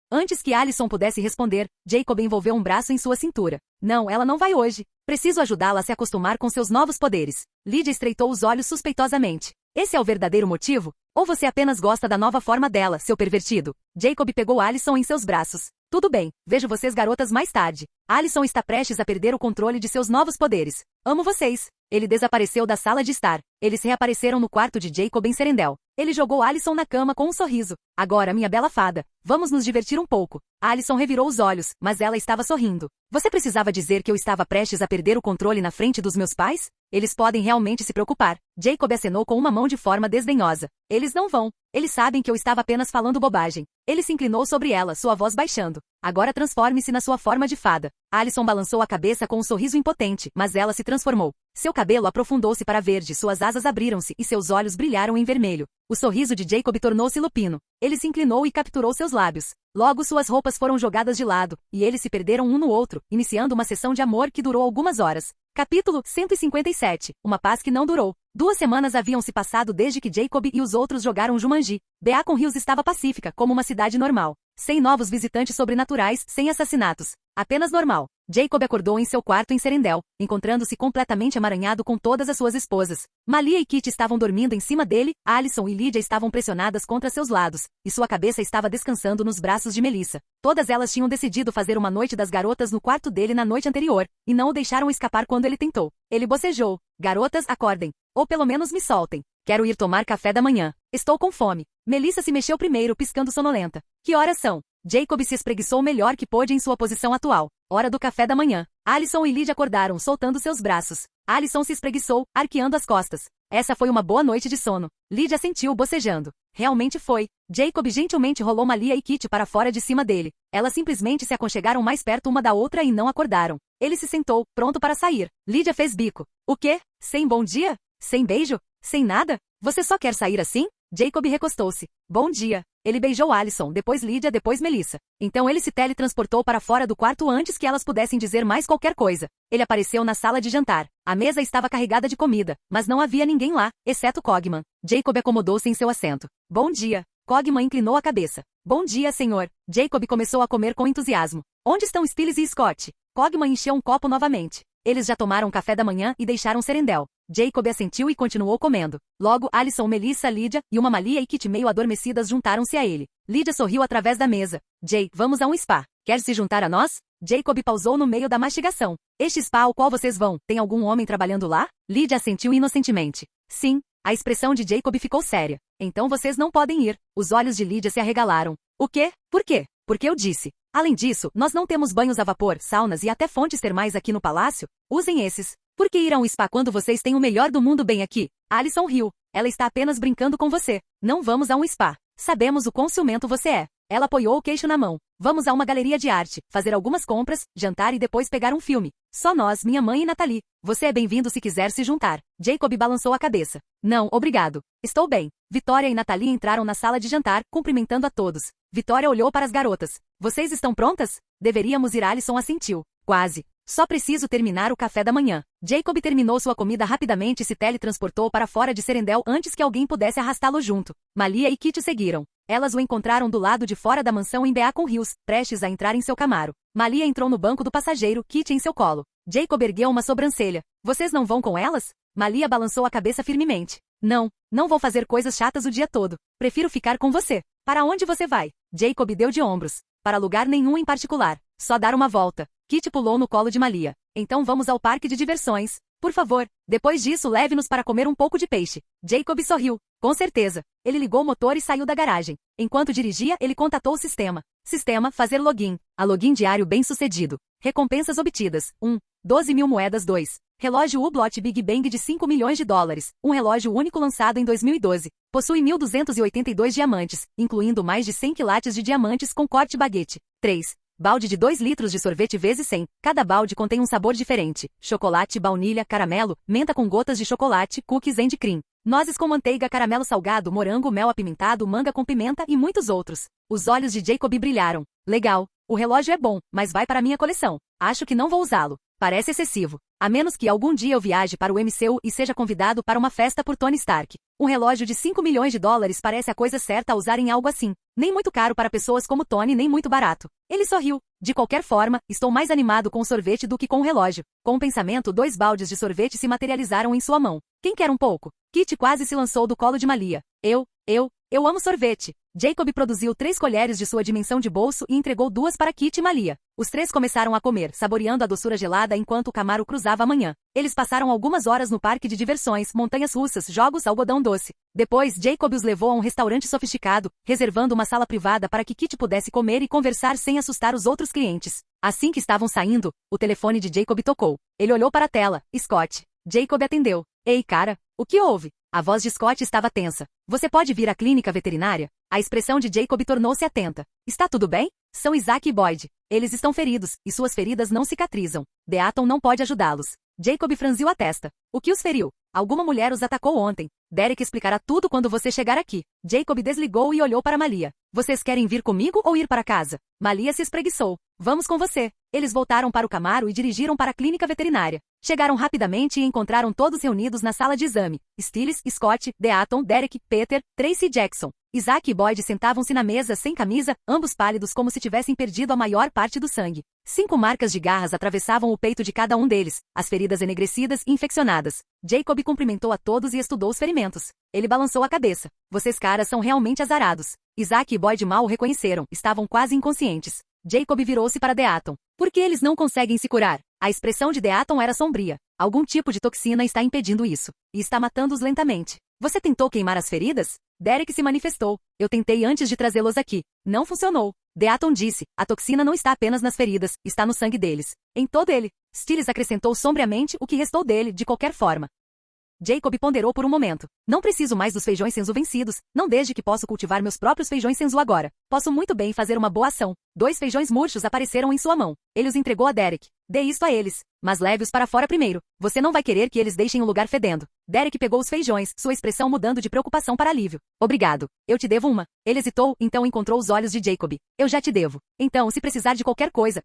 Speaker 2: Antes que Alison pudesse responder, Jacob envolveu um braço em sua cintura. Não, ela não vai hoje. Preciso ajudá-la a se acostumar com seus novos poderes. Lydia estreitou os olhos suspeitosamente. Esse é o verdadeiro motivo? Ou você apenas gosta da nova forma dela, seu pervertido? Jacob pegou Alison em seus braços. Tudo bem, vejo vocês garotas mais tarde. Alison está prestes a perder o controle de seus novos poderes. Amo vocês. Ele desapareceu da sala de estar. Eles reapareceram no quarto de Jacob em Serendel. Ele jogou Alison na cama com um sorriso. Agora, minha bela fada, vamos nos divertir um pouco. Alison revirou os olhos, mas ela estava sorrindo. Você precisava dizer que eu estava prestes a perder o controle na frente dos meus pais? Eles podem realmente se preocupar. Jacob acenou com uma mão de forma desdenhosa. Eles não vão. Eles sabem que eu estava apenas falando bobagem. Ele se inclinou sobre ela, sua voz baixando. Agora transforme-se na sua forma de fada. Alison balançou a cabeça com um sorriso impotente, mas ela se transformou. Seu cabelo aprofundou-se para verde, suas asas abriram-se e seus olhos brilharam em vermelho. O sorriso de Jacob tornou-se lupino. Ele se inclinou e capturou seus lábios. Logo suas roupas foram jogadas de lado, e eles se perderam um no outro, iniciando uma sessão de amor que durou algumas horas. Capítulo 157. Uma paz que não durou. 2 semanas haviam se passado desde que Jacob e os outros jogaram Jumanji. Beacon Hills estava pacífica, como uma cidade normal. Sem novos visitantes sobrenaturais, sem assassinatos. Apenas normal. Jacob acordou em seu quarto em Serendel, encontrando-se completamente emaranhado com todas as suas esposas. Malia e Kit estavam dormindo em cima dele, Alison e Lydia estavam pressionadas contra seus lados, e sua cabeça estava descansando nos braços de Melissa. Todas elas tinham decidido fazer uma noite das garotas no quarto dele na noite anterior, e não o deixaram escapar quando ele tentou. Ele bocejou. Garotas, acordem. Ou pelo menos me soltem. Quero ir tomar café da manhã. Estou com fome. Melissa se mexeu primeiro, piscando sonolenta. Que horas são? Jacob se espreguiçou o melhor que pôde em sua posição atual. Hora do café da manhã. Alison e Lydia acordaram, soltando seus braços. Alison se espreguiçou, arqueando as costas. Essa foi uma boa noite de sono. Lydia assentiu bocejando. Realmente foi. Jacob gentilmente rolou Malia e Kitty para fora de cima dele. Elas simplesmente se aconchegaram mais perto uma da outra e não acordaram. Ele se sentou, pronto para sair. Lydia fez bico. O quê? Sem bom dia? Sem beijo? Sem nada? Você só quer sair assim? Jacob recostou-se. Bom dia. Ele beijou Alison, depois Lydia, depois Melissa. Então ele se teletransportou para fora do quarto antes que elas pudessem dizer mais qualquer coisa. Ele apareceu na sala de jantar. A mesa estava carregada de comida, mas não havia ninguém lá, exceto Cogman. Jacob acomodou-se em seu assento. Bom dia. Cogman inclinou a cabeça. Bom dia, senhor. Jacob começou a comer com entusiasmo. Onde estão Stiles e Scott? Cogman encheu um copo novamente. Eles já tomaram café da manhã e deixaram Serendel. Jacob assentiu e continuou comendo. Logo, Alison, Melissa, Lydia e uma Malia e Kitty meio adormecidas juntaram-se a ele. Lydia sorriu através da mesa. Jay, vamos a um spa. Quer se juntar a nós? Jacob pausou no meio da mastigação. Este spa ao qual vocês vão, tem algum homem trabalhando lá? Lydia assentiu inocentemente. Sim. A expressão de Jacob ficou séria. Então vocês não podem ir. Os olhos de Lydia se arregalaram. O quê? Por quê? Porque eu disse. Além disso, nós não temos banhos a vapor, saunas e até fontes termais aqui no palácio. Usem esses. Por que ir a um spa quando vocês têm o melhor do mundo bem aqui? Alison riu. Ela está apenas brincando com você. Não vamos a um spa. Sabemos o quão ciumento você é. Ela apoiou o queixo na mão. Vamos a uma galeria de arte, fazer algumas compras, jantar e depois pegar um filme. Só nós, minha mãe e Natalie. Você é bem-vindo se quiser se juntar. Jacob balançou a cabeça. Não, obrigado. Estou bem. Vitória e Natalie entraram na sala de jantar, cumprimentando a todos. Vitória olhou para as garotas. Vocês estão prontas? Deveríamos ir. Alison assentiu. Quase. Só preciso terminar o café da manhã. Jacob terminou sua comida rapidamente e se teletransportou para fora de Serendel antes que alguém pudesse arrastá-lo junto. Malia e Kitty seguiram. Elas o encontraram do lado de fora da mansão em Beacon Hills, prestes a entrar em seu Camaro. Malia entrou no banco do passageiro, Kitty em seu colo. Jacob ergueu uma sobrancelha. Vocês não vão com elas? Malia balançou a cabeça firmemente. Não, não vou fazer coisas chatas o dia todo. Prefiro ficar com você. Para onde você vai? Jacob deu de ombros. Para lugar nenhum em particular. Só dar uma volta. Kitty pulou no colo de Malia. Então vamos ao parque de diversões. Por favor. Depois disso, leve-nos para comer um pouco de peixe. Jacob sorriu. Com certeza. Ele ligou o motor e saiu da garagem. Enquanto dirigia, ele contatou o sistema. Sistema, fazer login. A login diário bem-sucedido. Recompensas obtidas. 1. 12.000 moedas. 2. Relógio Hublot Big Bang de 5 milhões de dólares. Um relógio único lançado em 2012. Possui 1.282 diamantes, incluindo mais de 100 quilates de diamantes com corte baguete. 3. Balde de 2 litros de sorvete vezes 100. Cada balde contém um sabor diferente. Chocolate, baunilha, caramelo, menta com gotas de chocolate, cookies and cream. Nozes com manteiga, caramelo salgado, morango, mel apimentado, manga com pimenta e muitos outros. Os olhos de Jacob brilharam. Legal. O relógio é bom, mas vai para minha coleção. Acho que não vou usá-lo. Parece excessivo. A menos que algum dia eu viaje para o MCU e seja convidado para uma festa por Tony Stark. Um relógio de 5 milhões de dólares parece a coisa certa a usar em algo assim. Nem muito caro para pessoas como Tony, nem muito barato. Ele sorriu. De qualquer forma, estou mais animado com o sorvete do que com o relógio. Com o pensamento, 2 baldes de sorvete se materializaram em sua mão. Quem quer um pouco? Kitty quase se lançou do colo de Malia. Eu amo sorvete. Jacob produziu 3 colheres de sua dimensão de bolso e entregou 2 para Kitty e Malia. Os 3 começaram a comer, saboreando a doçura gelada enquanto o Camaro cruzava a manhã. Eles passaram algumas horas no parque de diversões, montanhas russas, jogos, algodão doce. Depois, Jacob os levou a um restaurante sofisticado, reservando uma sala privada para que Kitty pudesse comer e conversar sem assustar os outros clientes. Assim que estavam saindo, o telefone de Jacob tocou. Ele olhou para a tela. Scott. Jacob atendeu. Ei, cara, o que houve? A voz de Scott estava tensa. Você pode vir à clínica veterinária? A expressão de Jacob tornou-se atenta. Está tudo bem? São Isaac e Boyd. Eles estão feridos, e suas feridas não cicatrizam. Deaton não pode ajudá-los. Jacob franziu a testa. O que os feriu? Alguma mulher os atacou ontem. Derek explicará tudo quando você chegar aqui. Jacob desligou e olhou para Malia. Vocês querem vir comigo ou ir para casa? Malia se espreguiçou. Vamos com você. Eles voltaram para o Camaro e dirigiram para a clínica veterinária. Chegaram rapidamente e encontraram todos reunidos na sala de exame. Stiles, Scott, Deaton, Derek, Peter, Tracy e Jackson. Isaac e Boyd sentavam-se na mesa sem camisa, ambos pálidos como se tivessem perdido a maior parte do sangue. 5 marcas de garras atravessavam o peito de cada um deles, as feridas enegrecidas e infeccionadas. Jacob cumprimentou a todos e estudou os ferimentos. Ele balançou a cabeça. Vocês caras são realmente azarados. Isaac e Boyd mal o reconheceram, estavam quase inconscientes. Jacob virou-se para Deaton. Por que eles não conseguem se curar? A expressão de Deaton era sombria. Algum tipo de toxina está impedindo isso. E está matando-os lentamente. Você tentou queimar as feridas? Derek se manifestou. Eu tentei antes de trazê-los aqui. Não funcionou. Deaton disse, a toxina não está apenas nas feridas, está no sangue deles. Em todo ele. Stiles acrescentou sombriamente o que restou dele, de qualquer forma. Jacob ponderou por um momento. Não preciso mais dos feijões senzu vencidos, não desde que posso cultivar meus próprios feijões senzu agora. Posso muito bem fazer uma boa ação. 2 feijões murchos apareceram em sua mão. Ele os entregou a Derek. Dê isto a eles, mas leve-os para fora primeiro. Você não vai querer que eles deixem o lugar fedendo. Derek pegou os feijões, sua expressão mudando de preocupação para alívio. Obrigado. Eu te devo uma. Ele hesitou, então encontrou os olhos de Jacob. Eu já te devo. Então, se precisar de qualquer coisa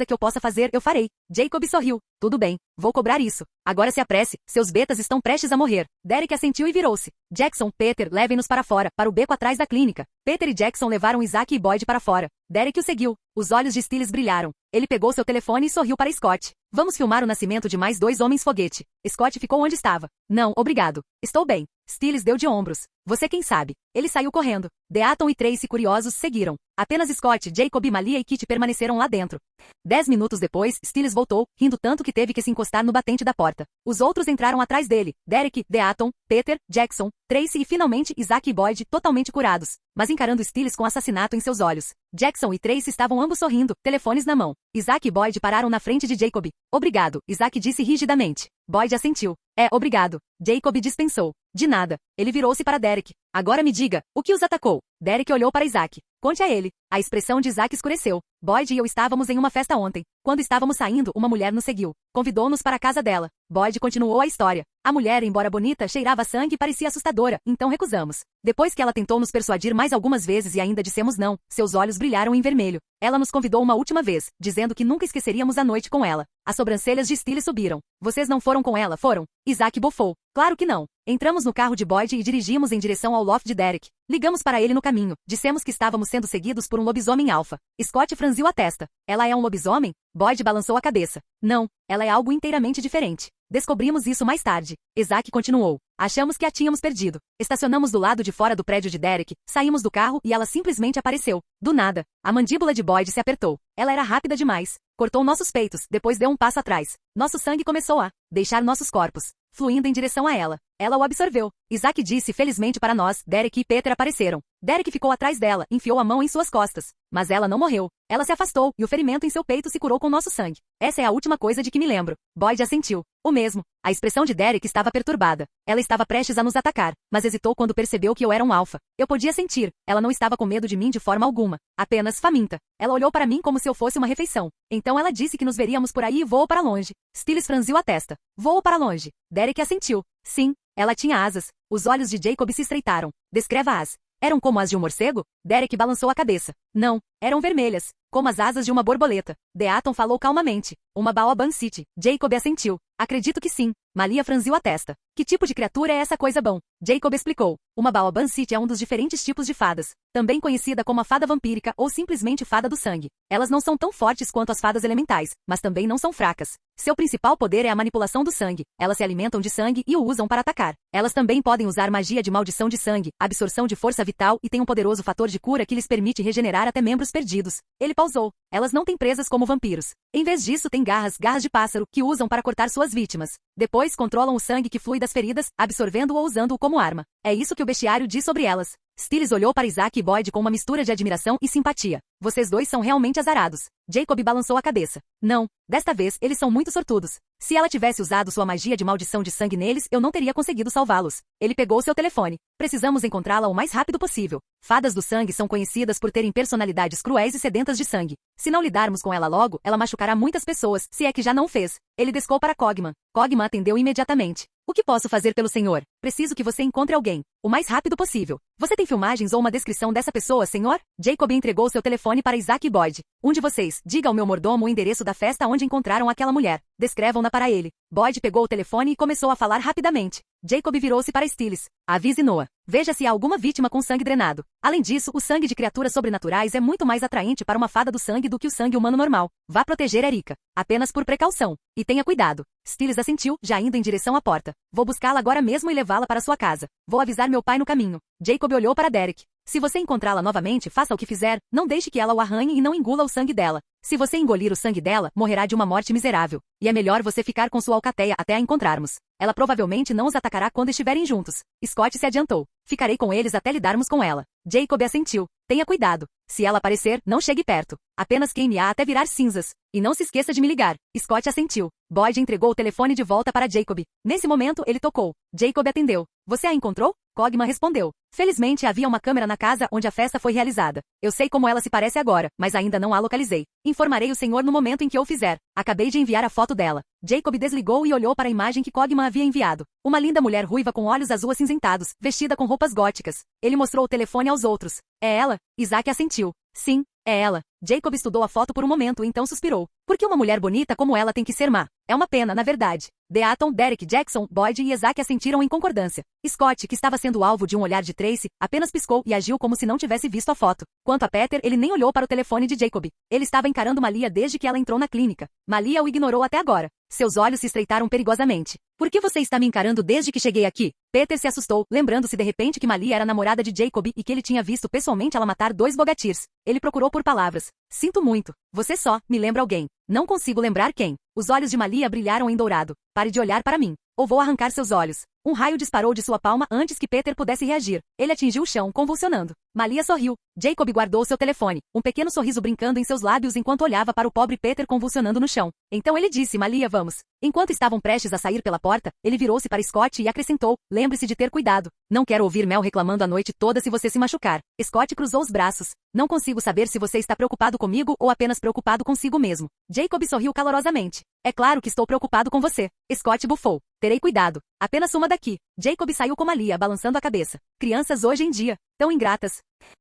Speaker 2: que eu possa fazer, eu farei. Jacob sorriu. Tudo bem, vou cobrar isso. Agora se apresse, seus betas estão prestes a morrer. Derek assentiu e virou-se. Jackson, Peter, levem-nos para fora, para o beco atrás da clínica. Peter e Jackson levaram Isaac e Boyd para fora. Derek o seguiu. Os olhos de Stiles brilharam. Ele pegou seu telefone e sorriu para Scott. Vamos filmar o nascimento de mais 2 homens foguete. Scott ficou onde estava. Não, obrigado. Estou bem. Stiles deu de ombros. Você quem sabe. Ele saiu correndo. Deaton e Tracy curiosos seguiram. Apenas Scott, Jacob, Malia e Kit permaneceram lá dentro. 10 minutos depois, Stiles voltou, rindo tanto que teve que se encostar no batente da porta. Os outros entraram atrás dele. Derek, Deaton, Peter, Jackson, Tracy e finalmente Isaac e Boyd totalmente curados, mas encarando Stiles com assassinato em seus olhos. Jackson e Tracy estavam ambos sorrindo, telefones na mão. Isaac e Boyd pararam na frente de Jacob. Obrigado, Isaac disse rigidamente. Boyd assentiu. Obrigado. Jacob dispensou. De nada. Ele virou-se para Derek. Agora me diga, o que os atacou? Derek olhou para Isaac. Conte a ele. A expressão de Isaac escureceu. Boyd e eu estávamos em uma festa ontem. Quando estávamos saindo, uma mulher nos seguiu. Convidou-nos para a casa dela. Boyd continuou a história. A mulher, embora bonita, cheirava sangue e parecia assustadora, então recusamos. Depois que ela tentou nos persuadir mais algumas vezes e ainda dissemos não, seus olhos brilharam em vermelho. Ela nos convidou uma última vez, dizendo que nunca esqueceríamos a noite com ela. As sobrancelhas de Stiles subiram. Vocês não foram com ela, foram? Isaac bofou. Claro que não. Entramos no carro de Boyd e dirigimos em direção ao loft de Derek. Ligamos para ele no caminho. Dissemos que estávamos sendo seguidos por um lobisomem alfa. Scott franziu a testa. Ela é um lobisomem? Boyd balançou a cabeça. Não, ela é algo inteiramente diferente. Descobrimos isso mais tarde. Isaac continuou. Achamos que a tínhamos perdido. Estacionamos do lado de fora do prédio de Derek, saímos do carro e ela simplesmente apareceu. Do nada. A mandíbula de Boyd se apertou. Ela era rápida demais. Cortou nossos peitos, depois deu um passo atrás. Nosso sangue começou a deixar nossos corpos, fluindo em direção a ela. Ela o absorveu. Isaac disse felizmente para nós, Derek e Peter apareceram. Derek ficou atrás dela, enfiou a mão em suas costas. Mas ela não morreu. Ela se afastou, e o ferimento em seu peito se curou com nosso sangue. Essa é a última coisa de que me lembro. Boyd assentiu. O mesmo. A expressão de Derek estava perturbada. Ela estava prestes a nos atacar, mas hesitou quando percebeu que eu era um alfa. Eu podia sentir. Ela não estava com medo de mim de forma alguma. Apenas faminta. Ela olhou para mim como se eu fosse uma refeição. Então ela disse que nos veríamos por aí e voou para longe. Stiles franziu a testa. Voou para longe. Derek assentiu. Sim, ela tinha asas. Os olhos de Jacob se estreitaram. Descreva-as. Eram como as de um morcego? Derek balançou a cabeça. Não, eram vermelhas, como as asas de uma borboleta. Deaton falou calmamente. Uma Baoban City. Jacob assentiu. Acredito que sim. Malia franziu a testa. Que tipo de criatura é essa coisa bom? Jacob explicou. Uma Baoban City é um dos diferentes tipos de fadas, também conhecida como a fada vampírica ou simplesmente fada do sangue. Elas não são tão fortes quanto as fadas elementais, mas também não são fracas. Seu principal poder é a manipulação do sangue. Elas se alimentam de sangue e o usam para atacar. Elas também podem usar magia de maldição de sangue, absorção de força vital e têm um poderoso fator de cura que lhes permite regenerar até membros perdidos. Ele pausou. Elas não têm presas como vampiros. Em vez disso, têm garras de pássaro, que usam para cortar suas vítimas. Depois, controlam o sangue que flui das feridas, absorvendo-o ou usando-o como arma. É isso que o bestiário diz sobre elas. Stiles olhou para Isaac e Boyd com uma mistura de admiração e simpatia. Vocês dois são realmente azarados. Jacob balançou a cabeça. Não, desta vez eles são muito sortudos. Se ela tivesse usado sua magia de maldição de sangue neles, eu não teria conseguido salvá-los. Ele pegou seu telefone. Precisamos encontrá-la o mais rápido possível. Fadas do sangue são conhecidas por terem personalidades cruéis e sedentas de sangue. Se não lidarmos com ela logo, ela machucará muitas pessoas, se é que já não fez. Ele descou para Cogman. Cogman atendeu imediatamente. O que posso fazer pelo senhor? Preciso que você encontre alguém. O mais rápido possível. Você tem filmagens ou uma descrição dessa pessoa, senhor? Jacob entregou seu telefone para Isaac e Boyd. Um de vocês, diga ao meu mordomo o endereço da festa onde encontraram aquela mulher. Descrevam-na para ele. Boyd pegou o telefone e começou a falar rapidamente. Jacob virou-se para Stiles. Avise Noah. Veja se há alguma vítima com sangue drenado. Além disso, o sangue de criaturas sobrenaturais é muito mais atraente para uma fada do sangue do que o sangue humano normal. Vá proteger Erika. Apenas por precaução. E tenha cuidado. Stiles assentiu, já indo em direção à porta. Vou buscá-la agora mesmo e levá-la para sua casa. Vou avisar meu pai no caminho. Jacob olhou para Derek. Se você encontrá-la novamente, faça o que fizer, não deixe que ela o arranhe e não engula o sangue dela. Se você engolir o sangue dela, morrerá de uma morte miserável. E é melhor você ficar com sua alcateia até a encontrarmos. Ela provavelmente não os atacará quando estiverem juntos. Scott se adiantou. Ficarei com eles até lidarmos com ela. Jacob assentiu. Tenha cuidado. Se ela aparecer, não chegue perto. Apenas queime-a até virar cinzas. E não se esqueça de me ligar. Scott assentiu. Boyd entregou o telefone de volta para Jacob. Nesse momento, ele tocou. Jacob atendeu. Você a encontrou? Cogman respondeu. Felizmente havia uma câmera na casa onde a festa foi realizada. Eu sei como ela se parece agora, mas ainda não a localizei. Informarei o senhor no momento em que eu fizer. Acabei de enviar a foto dela. Jacob desligou e olhou para a imagem que Cogman havia enviado. Uma linda mulher ruiva com olhos azuis acinzentados, vestida com roupas góticas. Ele mostrou o telefone aos outros. É ela? Isaac assentiu. Sim, é ela. Jacob estudou a foto por um momento e então suspirou. Por que uma mulher bonita como ela tem que ser má? É uma pena, na verdade. Deaton, Derek, Jackson, Boyd e Isaac assentiram em concordância. Scott, que estava sendo alvo de um olhar de Tracy, apenas piscou e agiu como se não tivesse visto a foto. Quanto a Peter, ele nem olhou para o telefone de Jacob. Ele estava encarando Malia desde que ela entrou na clínica. Malia o ignorou até agora. Seus olhos se estreitaram perigosamente. Por que você está me encarando desde que cheguei aqui? Peter se assustou, lembrando-se de repente que Malia era namorada de Jacob e que ele tinha visto pessoalmente ela matar 2 bogatirs. Ele procurou por palavras. Sinto muito. Você só me lembra alguém. Não consigo lembrar quem. Os olhos de Malia brilharam em dourado. Pare de olhar para mim. Ou vou arrancar seus olhos. Um raio disparou de sua palma antes que Peter pudesse reagir. Ele atingiu o chão, convulsionando. Malia sorriu. Jacob guardou seu telefone, um pequeno sorriso brincando em seus lábios enquanto olhava para o pobre Peter convulsionando no chão. Então ele disse, Malia, vamos. Enquanto estavam prestes a sair pela porta, ele virou-se para Scott e acrescentou, lembre-se de ter cuidado. Não quero ouvir Mel reclamando a noite toda se você se machucar. Scott cruzou os braços. Não consigo saber se você está preocupado comigo ou apenas preocupado consigo mesmo. Jacob sorriu calorosamente. É claro que estou preocupado com você. Scott bufou. Terei cuidado. Apenas uma daqui. Jacob saiu com Malia, balançando a cabeça. Crianças hoje em dia, tão ingratas.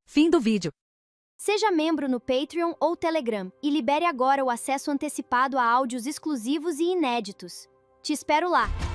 Speaker 2: Fim do vídeo.
Speaker 3: Seja membro no Patreon ou Telegram e libere agora o acesso antecipado a áudios exclusivos e inéditos. Te espero lá!